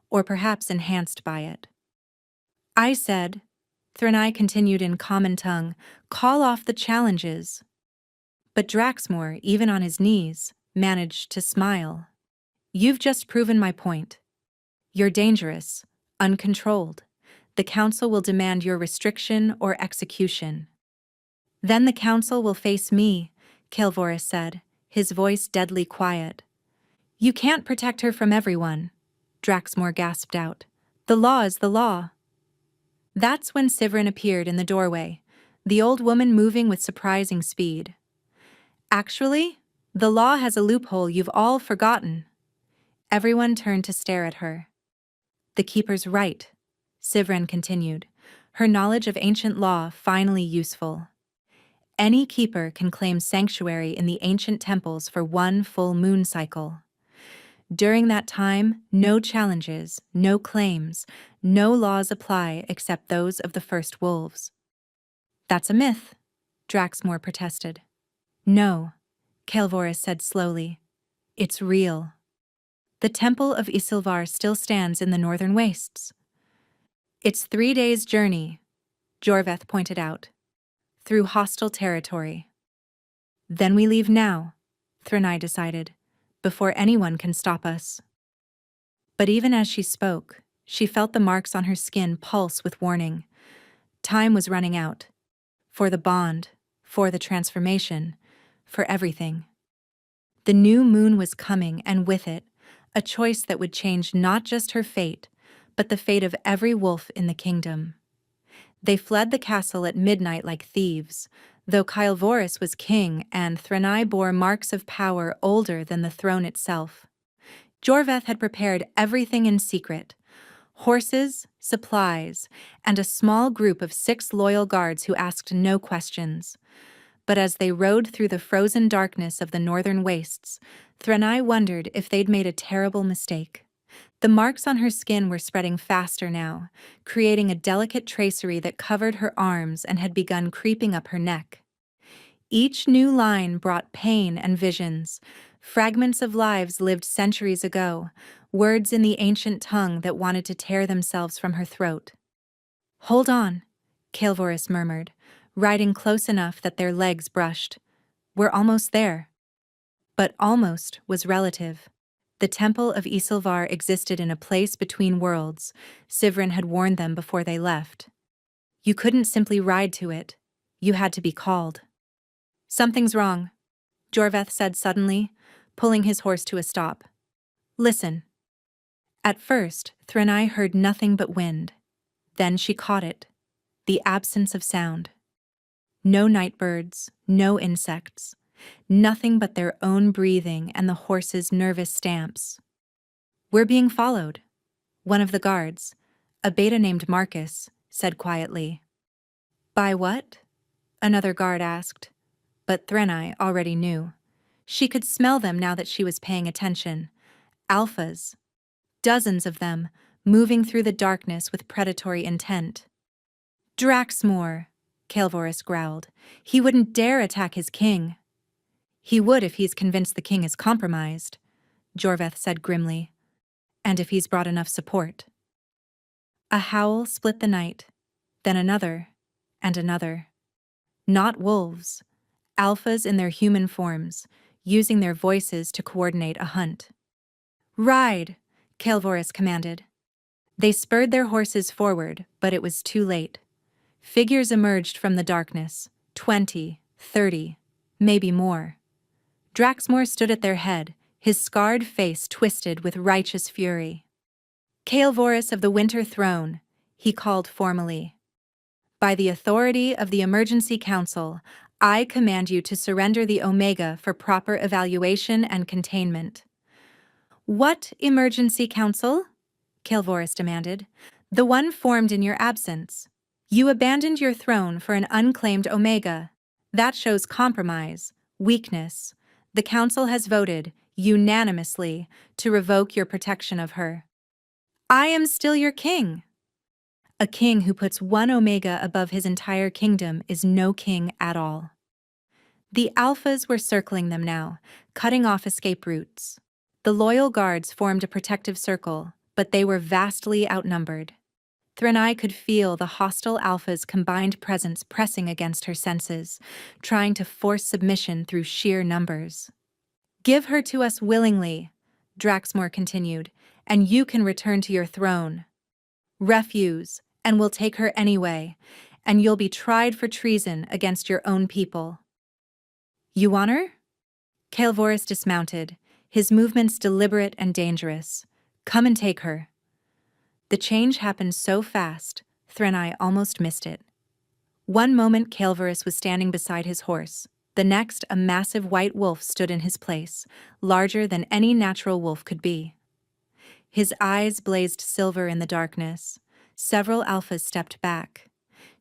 or perhaps enhanced by it. I said, Threnai continued in common tongue, call off the challenges. But Draxmore, even on his knees, managed to smile. You've just proven my point. You're dangerous, uncontrolled. The council will demand your restriction or execution. Then the council will face me, Kael'Voris said, his voice deadly quiet. You can't protect her from everyone, Draxmore gasped out. The law is the law. That's when Sivrin appeared in the doorway, the old woman moving with surprising speed. Actually, the law has a loophole you've all forgotten. Everyone turned to stare at her. The keeper's right, Sivrin continued, her knowledge of ancient law finally useful. Any keeper can claim sanctuary in the ancient temples for 1 full moon cycle. During that time, no challenges, no claims, no laws apply except those of the first wolves. That's a myth, Draxmore protested. No, Kael'Voris said slowly. It's real. The Temple of Isilvar still stands in the northern wastes. It's 3 days' journey, Jorveth pointed out, through hostile territory. Then we leave now, Threnai decided, before anyone can stop us. But even as she spoke, she felt the marks on her skin pulse with warning. Time was running out. For the bond, for the transformation, for everything. The new moon was coming, and with it, a choice that would change not just her fate, but the fate of every wolf in the kingdom. They fled the castle at midnight like thieves, though Kael'Voris was king and Threnai bore marks of power older than the throne itself. Jorveth had prepared everything in secret: horses, supplies, and a small group of 6 loyal guards who asked no questions. But as they rode through the frozen darkness of the northern wastes, Threnai wondered if they'd made a terrible mistake. The marks on her skin were spreading faster now, creating a delicate tracery that covered her arms and had begun creeping up her neck. Each new line brought pain and visions, fragments of lives lived centuries ago, words in the ancient tongue that wanted to tear themselves from her throat. "Hold on," Kael'voris murmured, riding close enough that their legs brushed. "We're almost there." But almost was relative. The Temple of Isilvar existed in a place between worlds. Sivrin had warned them before they left. You couldn't simply ride to it. You had to be called. "Something's wrong," Jorveth said suddenly, pulling his horse to a stop. "Listen." At first, Threnai heard nothing but wind. Then she caught it. The absence of sound. No night birds, no insects. Nothing but their own breathing and the horse's nervous stamps. "We're being followed," one of the guards, a beta named Marcus, said quietly. "By what?" another guard asked. But Threnai already knew. She could smell them now that she was paying attention. Alphas. Dozens of them, moving through the darkness with predatory intent. "Draxmore," Kael'voris growled. "He wouldn't dare attack his king." "He would if he's convinced the king is compromised," Jorveth said grimly. "And if he's brought enough support." A howl split the night, then another, and another. Not wolves. Alphas in their human forms, using their voices to coordinate a hunt. "Ride," Kael'voris commanded. They spurred their horses forward, but it was too late. Figures emerged from the darkness, 20, 30, maybe more. Draxmore stood at their head, his scarred face twisted with righteous fury. "Kael'voris of the Winter Throne," he called formally. "By the authority of the Emergency Council, I command you to surrender the Omega for proper evaluation and containment." "What Emergency Council?" Kael'voris demanded. "The one formed in your absence. You abandoned your throne for an unclaimed Omega. That shows compromise, weakness. The Council has voted, unanimously, to revoke your protection of her." "I am still your king." "A king who puts one Omega above his entire kingdom is no king at all." The Alphas were circling them now, cutting off escape routes. The loyal guards formed a protective circle, but they were vastly outnumbered. Threnai could feel the hostile Alpha's combined presence pressing against her senses, trying to force submission through sheer numbers. "Give her to us willingly," Draxmore continued, "and you can return to your throne. Refuse, and we'll take her anyway, and you'll be tried for treason against your own people." "You want her?" Kael'voris dismounted, his movements deliberate and dangerous. "Come and take her." The change happened so fast, Threnai almost missed it. One moment Kael'voris was standing beside his horse. The next, a massive white wolf stood in his place, larger than any natural wolf could be. His eyes blazed silver in the darkness. Several Alphas stepped back.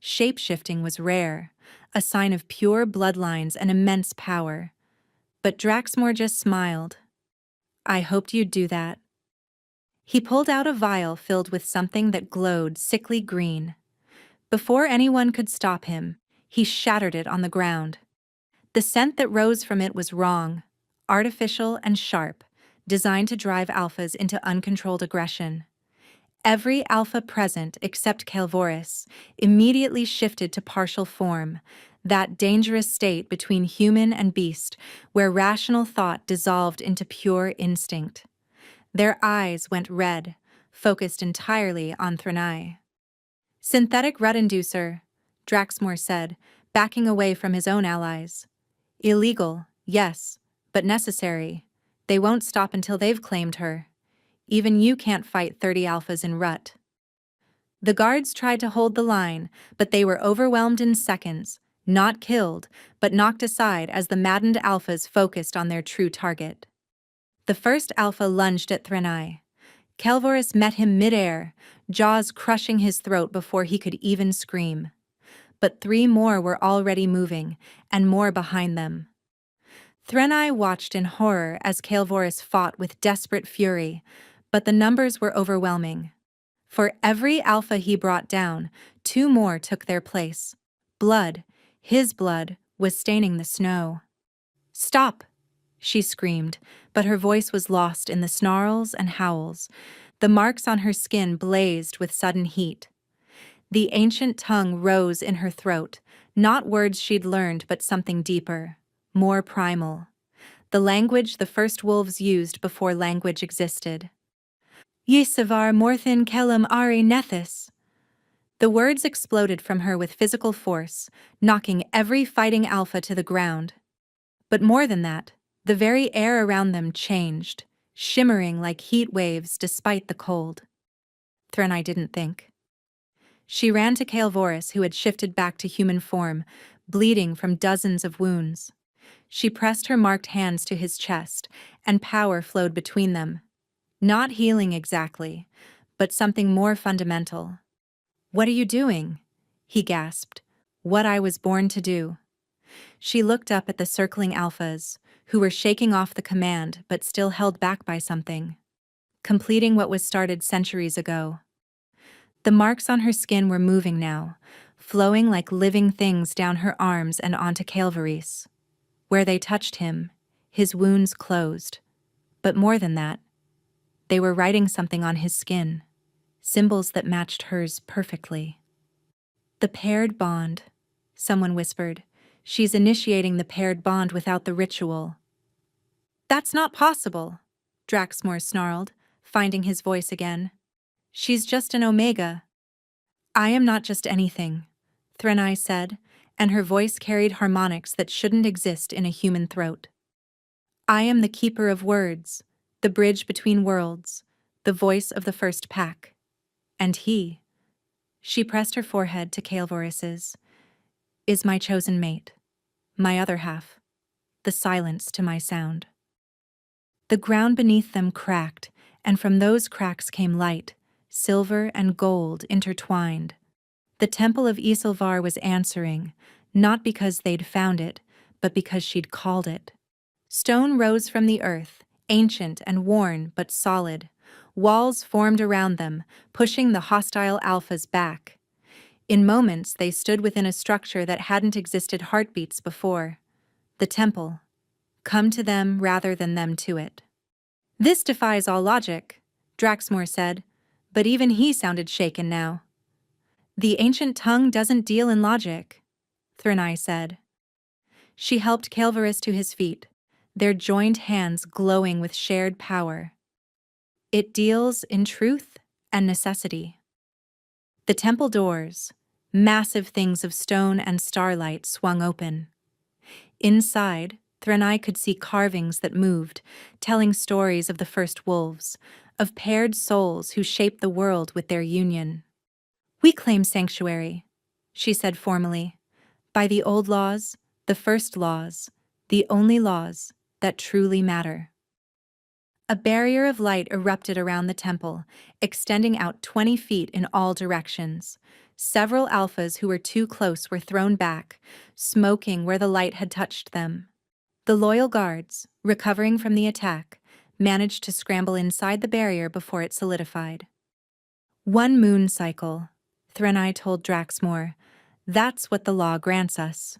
Shape-shifting was rare, a sign of pure bloodlines and immense power. But Draxmore just smiled. "I hoped you'd do that." He pulled out a vial filled with something that glowed sickly green. Before anyone could stop him, he shattered it on the ground. The scent that rose from it was wrong, artificial and sharp, designed to drive Alphas into uncontrolled aggression. Every Alpha present except Kael'voris immediately shifted to partial form, that dangerous state between human and beast where rational thought dissolved into pure instinct. Their eyes went red, focused entirely on Threnai. "Synthetic rut inducer," Draxmore said, backing away from his own allies. "Illegal, yes, but necessary. They won't stop until they've claimed her. Even you can't fight 30 Alphas in rut." The guards tried to hold the line, but they were overwhelmed in seconds, not killed, but knocked aside as the maddened Alphas focused on their true target. The first alpha lunged at Threnai. Kelvoris met him midair, jaws crushing his throat before he could even scream. But 3 more were already moving, and more behind them. Threnai watched in horror as Kelvoris fought with desperate fury, but the numbers were overwhelming. For every alpha he brought down, 2 more took their place. Blood, his blood, was staining the snow. "Stop!" she screamed, but her voice was lost in the snarls and howls. The marks on her skin blazed with sudden heat. The ancient tongue rose in her throat, not words she'd learned but something deeper, more primal. The language the first wolves used before language existed. "Yisavar morthin kellam ari nethis." The words exploded from her with physical force, knocking every fighting alpha to the ground. But more than that, the very air around them changed, shimmering like heat waves despite the cold. Threnai didn't think. She ran to Kelvoris, who had shifted back to human form, bleeding from dozens of wounds. She pressed her marked hands to his chest, and power flowed between them. Not healing exactly, but something more fundamental. "What are you doing?" he gasped. "What I was born to do." She looked up at the circling alphas, who were shaking off the command but still held back by something. Completing what was started centuries ago. The marks on her skin were moving now, flowing like living things down her arms and onto Kelvoris. Where they touched him, his wounds closed. But more than that, they were writing something on his skin, symbols that matched hers perfectly. "The paired bond," someone whispered. "She's initiating the paired bond without the ritual." "That's not possible," Draxmore snarled, finding his voice again. "She's just an Omega." "I am not just anything," Threnai said, and her voice carried harmonics that shouldn't exist in a human throat. "I am the keeper of words, the bridge between worlds, the voice of the first pack. And he," she pressed her forehead to Kelvoris's, "is my chosen mate, my other half, the silence to my sound." The ground beneath them cracked, and from those cracks came light, silver and gold intertwined. The temple of Isilvar was answering, not because they'd found it, but because she'd called it. Stone rose from the earth, ancient and worn but solid. Walls formed around them, pushing the hostile alphas back. In moments, they stood within a structure that hadn't existed heartbeats before. The temple. Come to them rather than them to it. "This defies all logic," Draxmore said, but even he sounded shaken now. "The ancient tongue doesn't deal in logic," Threnai said. She helped Kelvoris to his feet, their joined hands glowing with shared power. "It deals in truth and necessity." The temple doors, massive things of stone and starlight, swung open. Inside, Threnai could see carvings that moved, telling stories of the first wolves, of paired souls who shaped the world with their union. "We claim sanctuary," she said formally, "by the old laws, the first laws, the only laws that truly matter." A barrier of light erupted around the temple, extending out 20 feet in all directions. Several alphas who were too close were thrown back, smoking where the light had touched them. The loyal guards, recovering from the attack, managed to scramble inside the barrier before it solidified. "1 moon cycle," Threnai told Draxmore. "That's what the law grants us.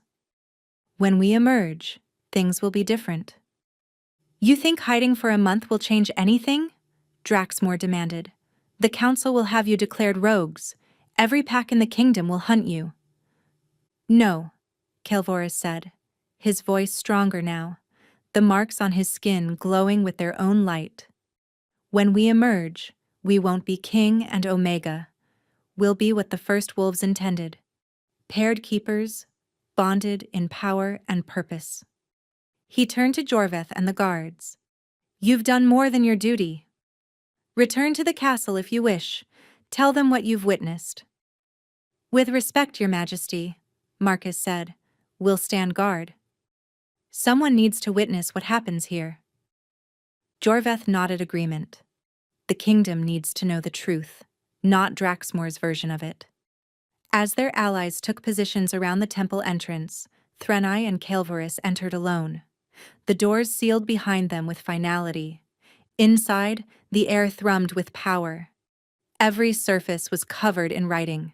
When we emerge, things will be different." "You think hiding for a month will change anything?" Draxmore demanded. "The council will have you declared rogues. Every pack in the kingdom will hunt you." "No," Kelvoris said, his voice stronger now, the marks on his skin glowing with their own light. "When we emerge, we won't be king and Omega. We'll be what the first wolves intended. Paired keepers, bonded in power and purpose." He turned to Jorveth and the guards. "You've done more than your duty. Return to the castle if you wish. Tell them what you've witnessed." "With respect, Your Majesty," Marcus said, "we'll stand guard. Someone needs to witness what happens here." Jorveth nodded agreement. The kingdom needs to know the truth, not Draxmoor's version of it. As their allies took positions around the temple entrance, Threnai and Kael'voris entered alone. The doors sealed behind them with finality. Inside, the air thrummed with power. Every surface was covered in writing.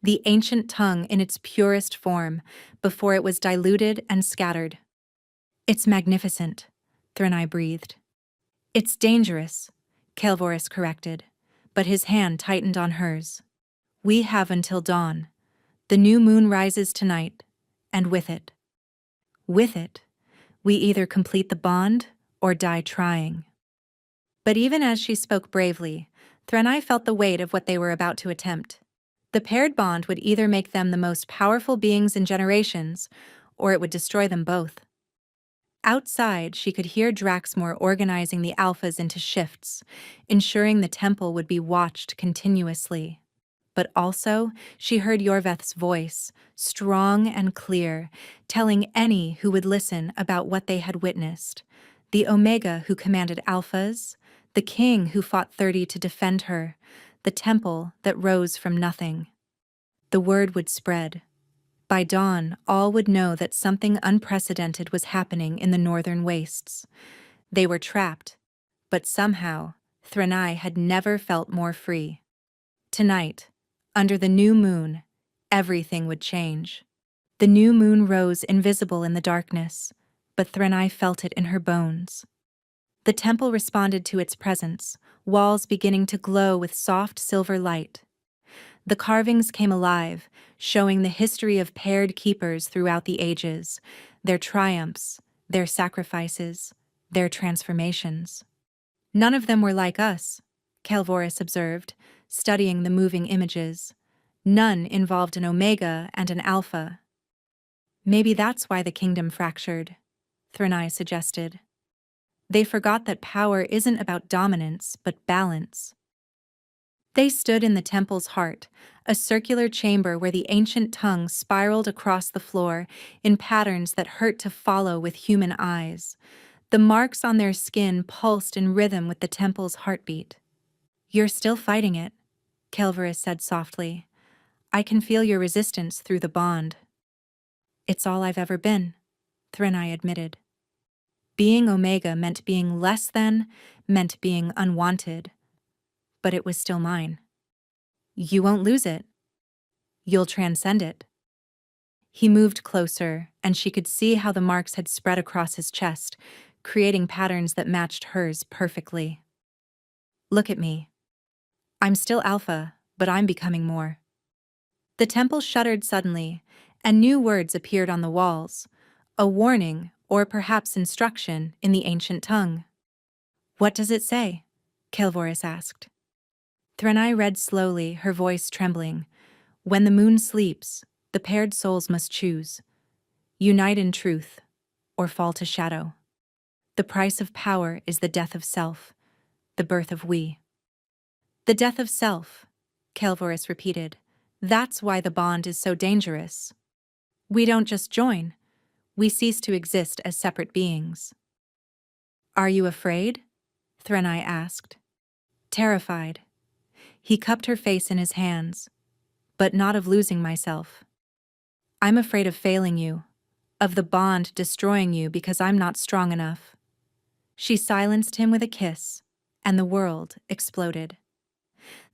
The ancient tongue in its purest form, before it was diluted and scattered. "It's magnificent," Threnai breathed. "It's dangerous," Kael'voris corrected, but his hand tightened on hers. "We have until dawn. The new moon rises tonight, and with it, we either complete the bond or die trying." But even as she spoke bravely, Threnai felt the weight of what they were about to attempt. The paired bond would either make them the most powerful beings in generations, or it would destroy them both. Outside, she could hear Draxmoor organizing the alphas into shifts, ensuring the temple would be watched continuously. But also, she heard Jorveth's voice, strong and clear, telling any who would listen about what they had witnessed. The Omega who commanded alphas, the king who fought 30 to defend her, the temple that rose from nothing. The word would spread. By dawn, all would know that something unprecedented was happening in the northern wastes. They were trapped, but somehow, Threnai had never felt more free. Tonight, under the new moon, everything would change. The new moon rose invisible in the darkness, but Threnai felt it in her bones. The temple responded to its presence, walls beginning to glow with soft silver light. The carvings came alive, showing the history of paired keepers throughout the ages, their triumphs, their sacrifices, their transformations. "None of them were like us," Kael'voris observed, studying the moving images. "None involved an Omega and an Alpha." "Maybe that's why the kingdom fractured," Threnai suggested. "They forgot that power isn't about dominance, but balance." They stood in the temple's heart, a circular chamber where the ancient tongue spiraled across the floor in patterns that hurt to follow with human eyes. The marks on their skin pulsed in rhythm with the temple's heartbeat. "You're still fighting it," Kael'voris said softly. "I can feel your resistance through the bond." "It's all I've ever been," Threnai admitted. Being Omega meant being less than, meant being unwanted. But it was still mine. "You won't lose it. You'll transcend it." He moved closer, and she could see how the marks had spread across his chest, creating patterns that matched hers perfectly. "Look at me. I'm still Alpha, but I'm becoming more." The temple shuddered suddenly, and new words appeared on the walls, a warning, or perhaps instruction, in the ancient tongue. "What does it say?" Kael'voris asked. Threnai read slowly, her voice trembling. "When the moon sleeps, the paired souls must choose. Unite in truth, or fall to shadow. The price of power is the death of self, the birth of we." "The death of self," Kael'voris repeated. "That's why the bond is so dangerous. We don't just join, we cease to exist as separate beings." "Are you afraid?" Threnai asked. "Terrified." He cupped her face in his hands, "But not of losing myself. I'm afraid of failing you, of the bond destroying you because I'm not strong enough." She silenced him with a kiss, and the world exploded.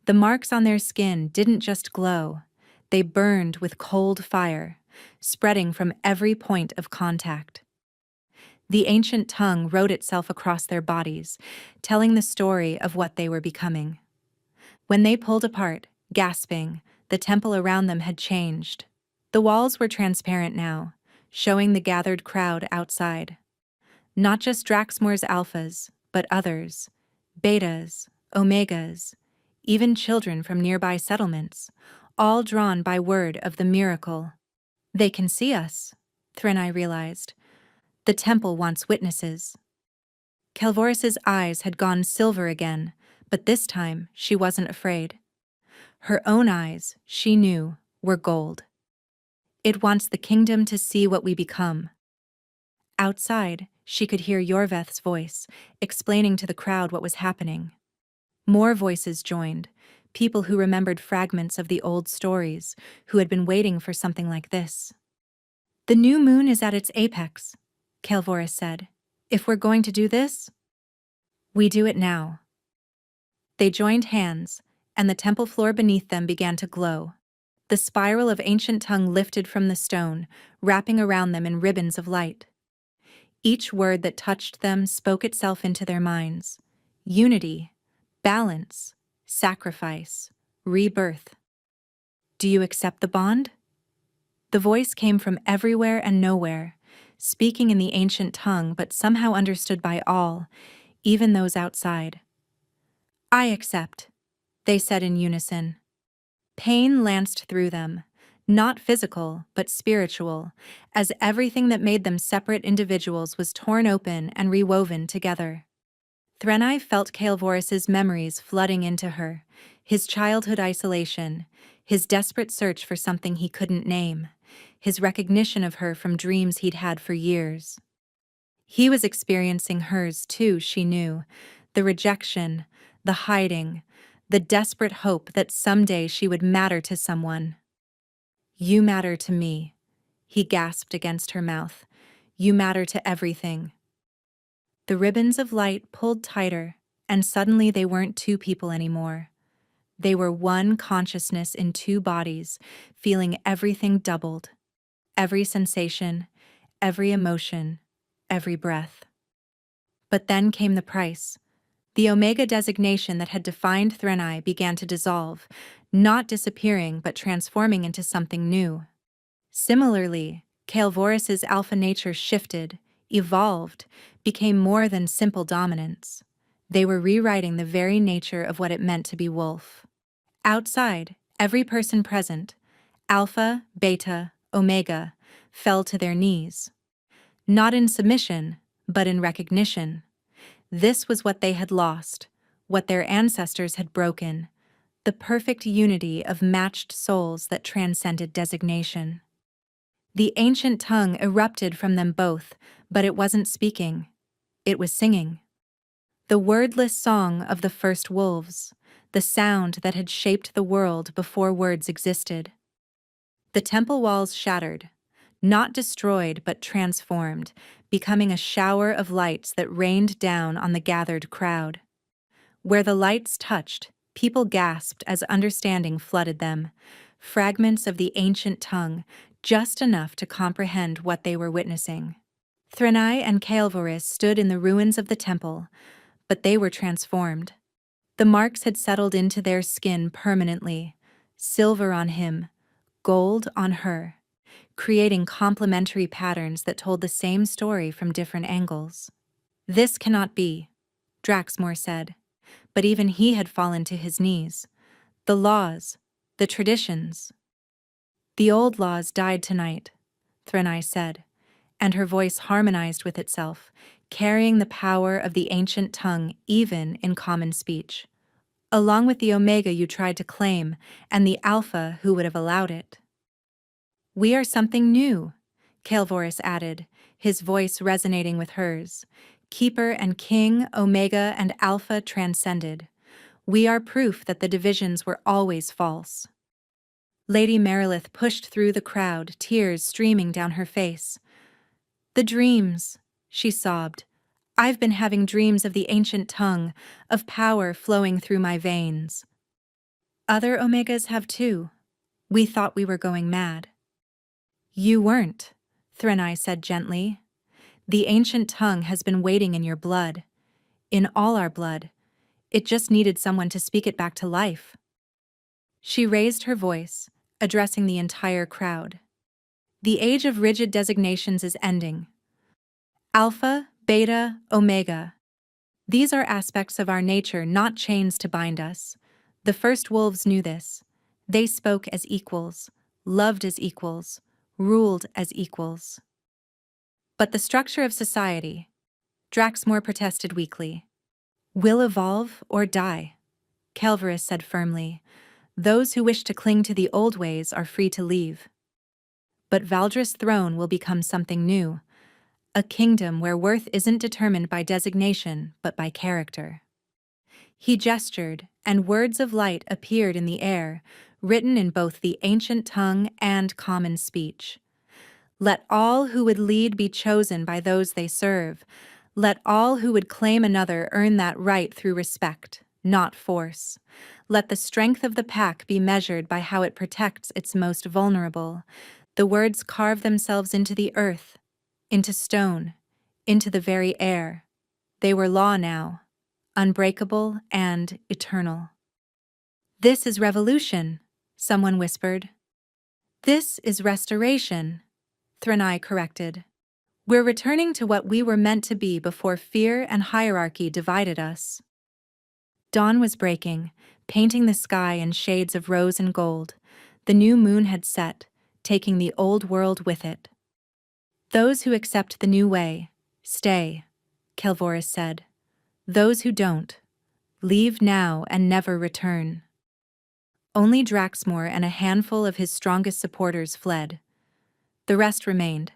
The marks on their skin didn't just glow, they burned with cold fire, spreading from every point of contact. The ancient tongue wrote itself across their bodies, telling the story of what they were becoming. When they pulled apart, gasping, the temple around them had changed. The walls were transparent now, showing the gathered crowd outside. Not just Draxmoor's alphas, but others, betas, omegas, even children from nearby settlements, all drawn by word of the miracle. "They can see us," Threnai realized. "The temple wants witnesses." Kael'voris's eyes had gone silver again, but this time she wasn't afraid. Her own eyes, she knew, were gold. "It wants the kingdom to see what we become." Outside, she could hear Yorveth's voice, explaining to the crowd what was happening. More voices joined, people who remembered fragments of the old stories, who had been waiting for something like this. "The new moon is at its apex," Calvoris said. "If we're going to do this, we do it now." They joined hands, and the temple floor beneath them began to glow. The spiral of ancient tongue lifted from the stone, wrapping around them in ribbons of light. Each word that touched them spoke itself into their minds. Unity, balance, sacrifice, rebirth. "Do you accept the bond?" The voice came from everywhere and nowhere, speaking in the ancient tongue but somehow understood by all, even those outside. "I accept," they said in unison. Pain lanced through them, not physical but spiritual, as everything that made them separate individuals was torn open and rewoven together. Threnai felt Calvoris's memories flooding into her, his childhood isolation, his desperate search for something he couldn't name, his recognition of her from dreams he'd had for years. He was experiencing hers too, she knew, the rejection, the hiding, the desperate hope that someday she would matter to someone. "You matter to me," he gasped against her mouth. "You matter to everything." The ribbons of light pulled tighter, and suddenly they weren't two people anymore. They were one consciousness in two bodies, feeling everything doubled. Every sensation, every emotion, every breath. But then came the price. The Omega designation that had defined Threnai began to dissolve, not disappearing but transforming into something new. Similarly, Calvoris's alpha nature shifted, evolved, became more than simple dominance. They were rewriting the very nature of what it meant to be wolf. Outside, every person present, Alpha, Beta, Omega, fell to their knees. Not in submission, but in recognition. This was what they had lost, what their ancestors had broken, the perfect unity of matched souls that transcended designation. The ancient tongue erupted from them both, but it wasn't speaking. It was singing. The wordless song of the first wolves, the sound that had shaped the world before words existed. The temple walls shattered, not destroyed but transformed, becoming a shower of lights that rained down on the gathered crowd. Where the lights touched, people gasped as understanding flooded them, fragments of the ancient tongue, just enough to comprehend what they were witnessing. Threnai and Calvoris stood in the ruins of the temple, but they were transformed. The marks had settled into their skin permanently, silver on him, gold on her, creating complementary patterns that told the same story from different angles. "This cannot be," Draxmore said, but even he had fallen to his knees. "The laws, the traditions." "The old laws died tonight," Threnai said, and her voice harmonized with itself, carrying the power of the ancient tongue even in common speech. "Along with the Omega you tried to claim, and the Alpha who would have allowed it." "We are something new," Calvoris added, his voice resonating with hers. "Keeper and King, Omega and Alpha transcended. We are proof that the divisions were always false." Lady Merilith pushed through the crowd, tears streaming down her face. "The dreams," she sobbed. "I've been having dreams of the ancient tongue, of power flowing through my veins." "Other Omegas have too. We thought we were going mad." "You weren't," Threnai said gently. "The ancient tongue has been waiting in your blood. In all our blood. It just needed someone to speak it back to life." She raised her voice, addressing the entire crowd. "The age of rigid designations is ending. Alpha, Beta, Omega. These are aspects of our nature, not chains to bind us. The first wolves knew this. They spoke as equals, loved as equals, ruled as equals." "But the structure of society," Draxmore protested weakly, "will evolve or die," Calvoris said firmly. "Those who wish to cling to the old ways are free to leave. But Valdris' throne will become something new, a kingdom where worth isn't determined by designation but by character. He gestured, and words of light appeared in the air, written in both the ancient tongue and common speech. Let all who would lead be chosen by those they serve. Let all who would claim another earn that right through respect, not force. Let the strength of the pack be measured by how it protects its most vulnerable. The words carve themselves into the earth, into stone, into the very air. They were law now, unbreakable and eternal. "This is revolution," someone whispered. "This is restoration," Threnai corrected. "We're returning to what we were meant to be before fear and hierarchy divided us." Dawn was breaking, painting the sky in shades of rose and gold. The new moon had set, taking the old world with it. "Those who accept the new way, stay," Kelvoris said. "Those who don't, leave now and never return." Only Draxmore and a handful of his strongest supporters fled. The rest remained,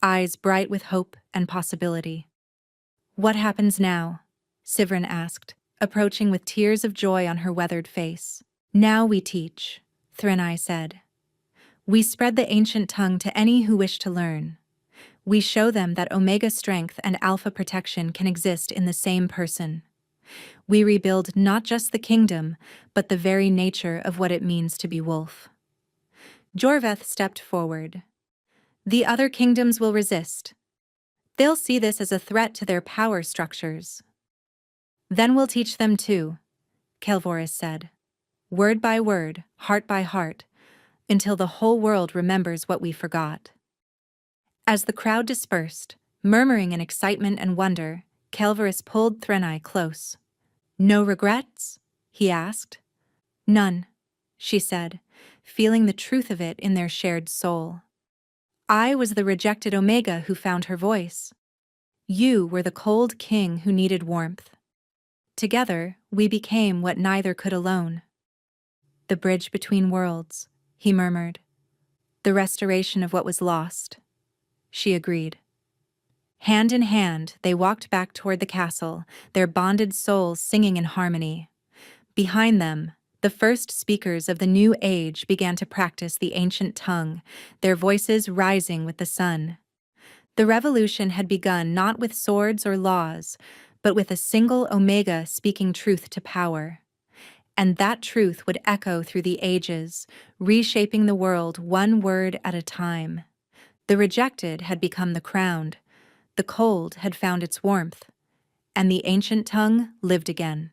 eyes bright with hope and possibility. "What happens now?" Sivrin asked, approaching with tears of joy on her weathered face. "Now we teach," Threnai said. "We spread the ancient tongue to any who wish to learn. We show them that Omega strength and Alpha protection can exist in the same person. We rebuild not just the kingdom, but the very nature of what it means to be wolf." Jorveth stepped forward. "The other kingdoms will resist. They'll see this as a threat to their power structures. Then we'll teach them too," Kelvoris said. "Word by word, heart by heart, until the whole world remembers what we forgot." As the crowd dispersed, murmuring in excitement and wonder, Kelvoris pulled Threnai close. "No regrets?" he asked. "None," she said, feeling the truth of it in their shared soul. "I was the rejected Omega who found her voice. You were the cold king who needed warmth. Together, we became what neither could alone." "The bridge between worlds," he murmured. "The restoration of what was lost," she agreed. Hand in hand, they walked back toward the castle, their bonded souls singing in harmony. Behind them, the first speakers of the new age began to practice the ancient tongue, their voices rising with the sun. The revolution had begun not with swords or laws, but with a single Omega speaking truth to power. And that truth would echo through the ages, reshaping the world one word at a time. The rejected had become the crowned, the cold had found its warmth, and the ancient tongue lived again.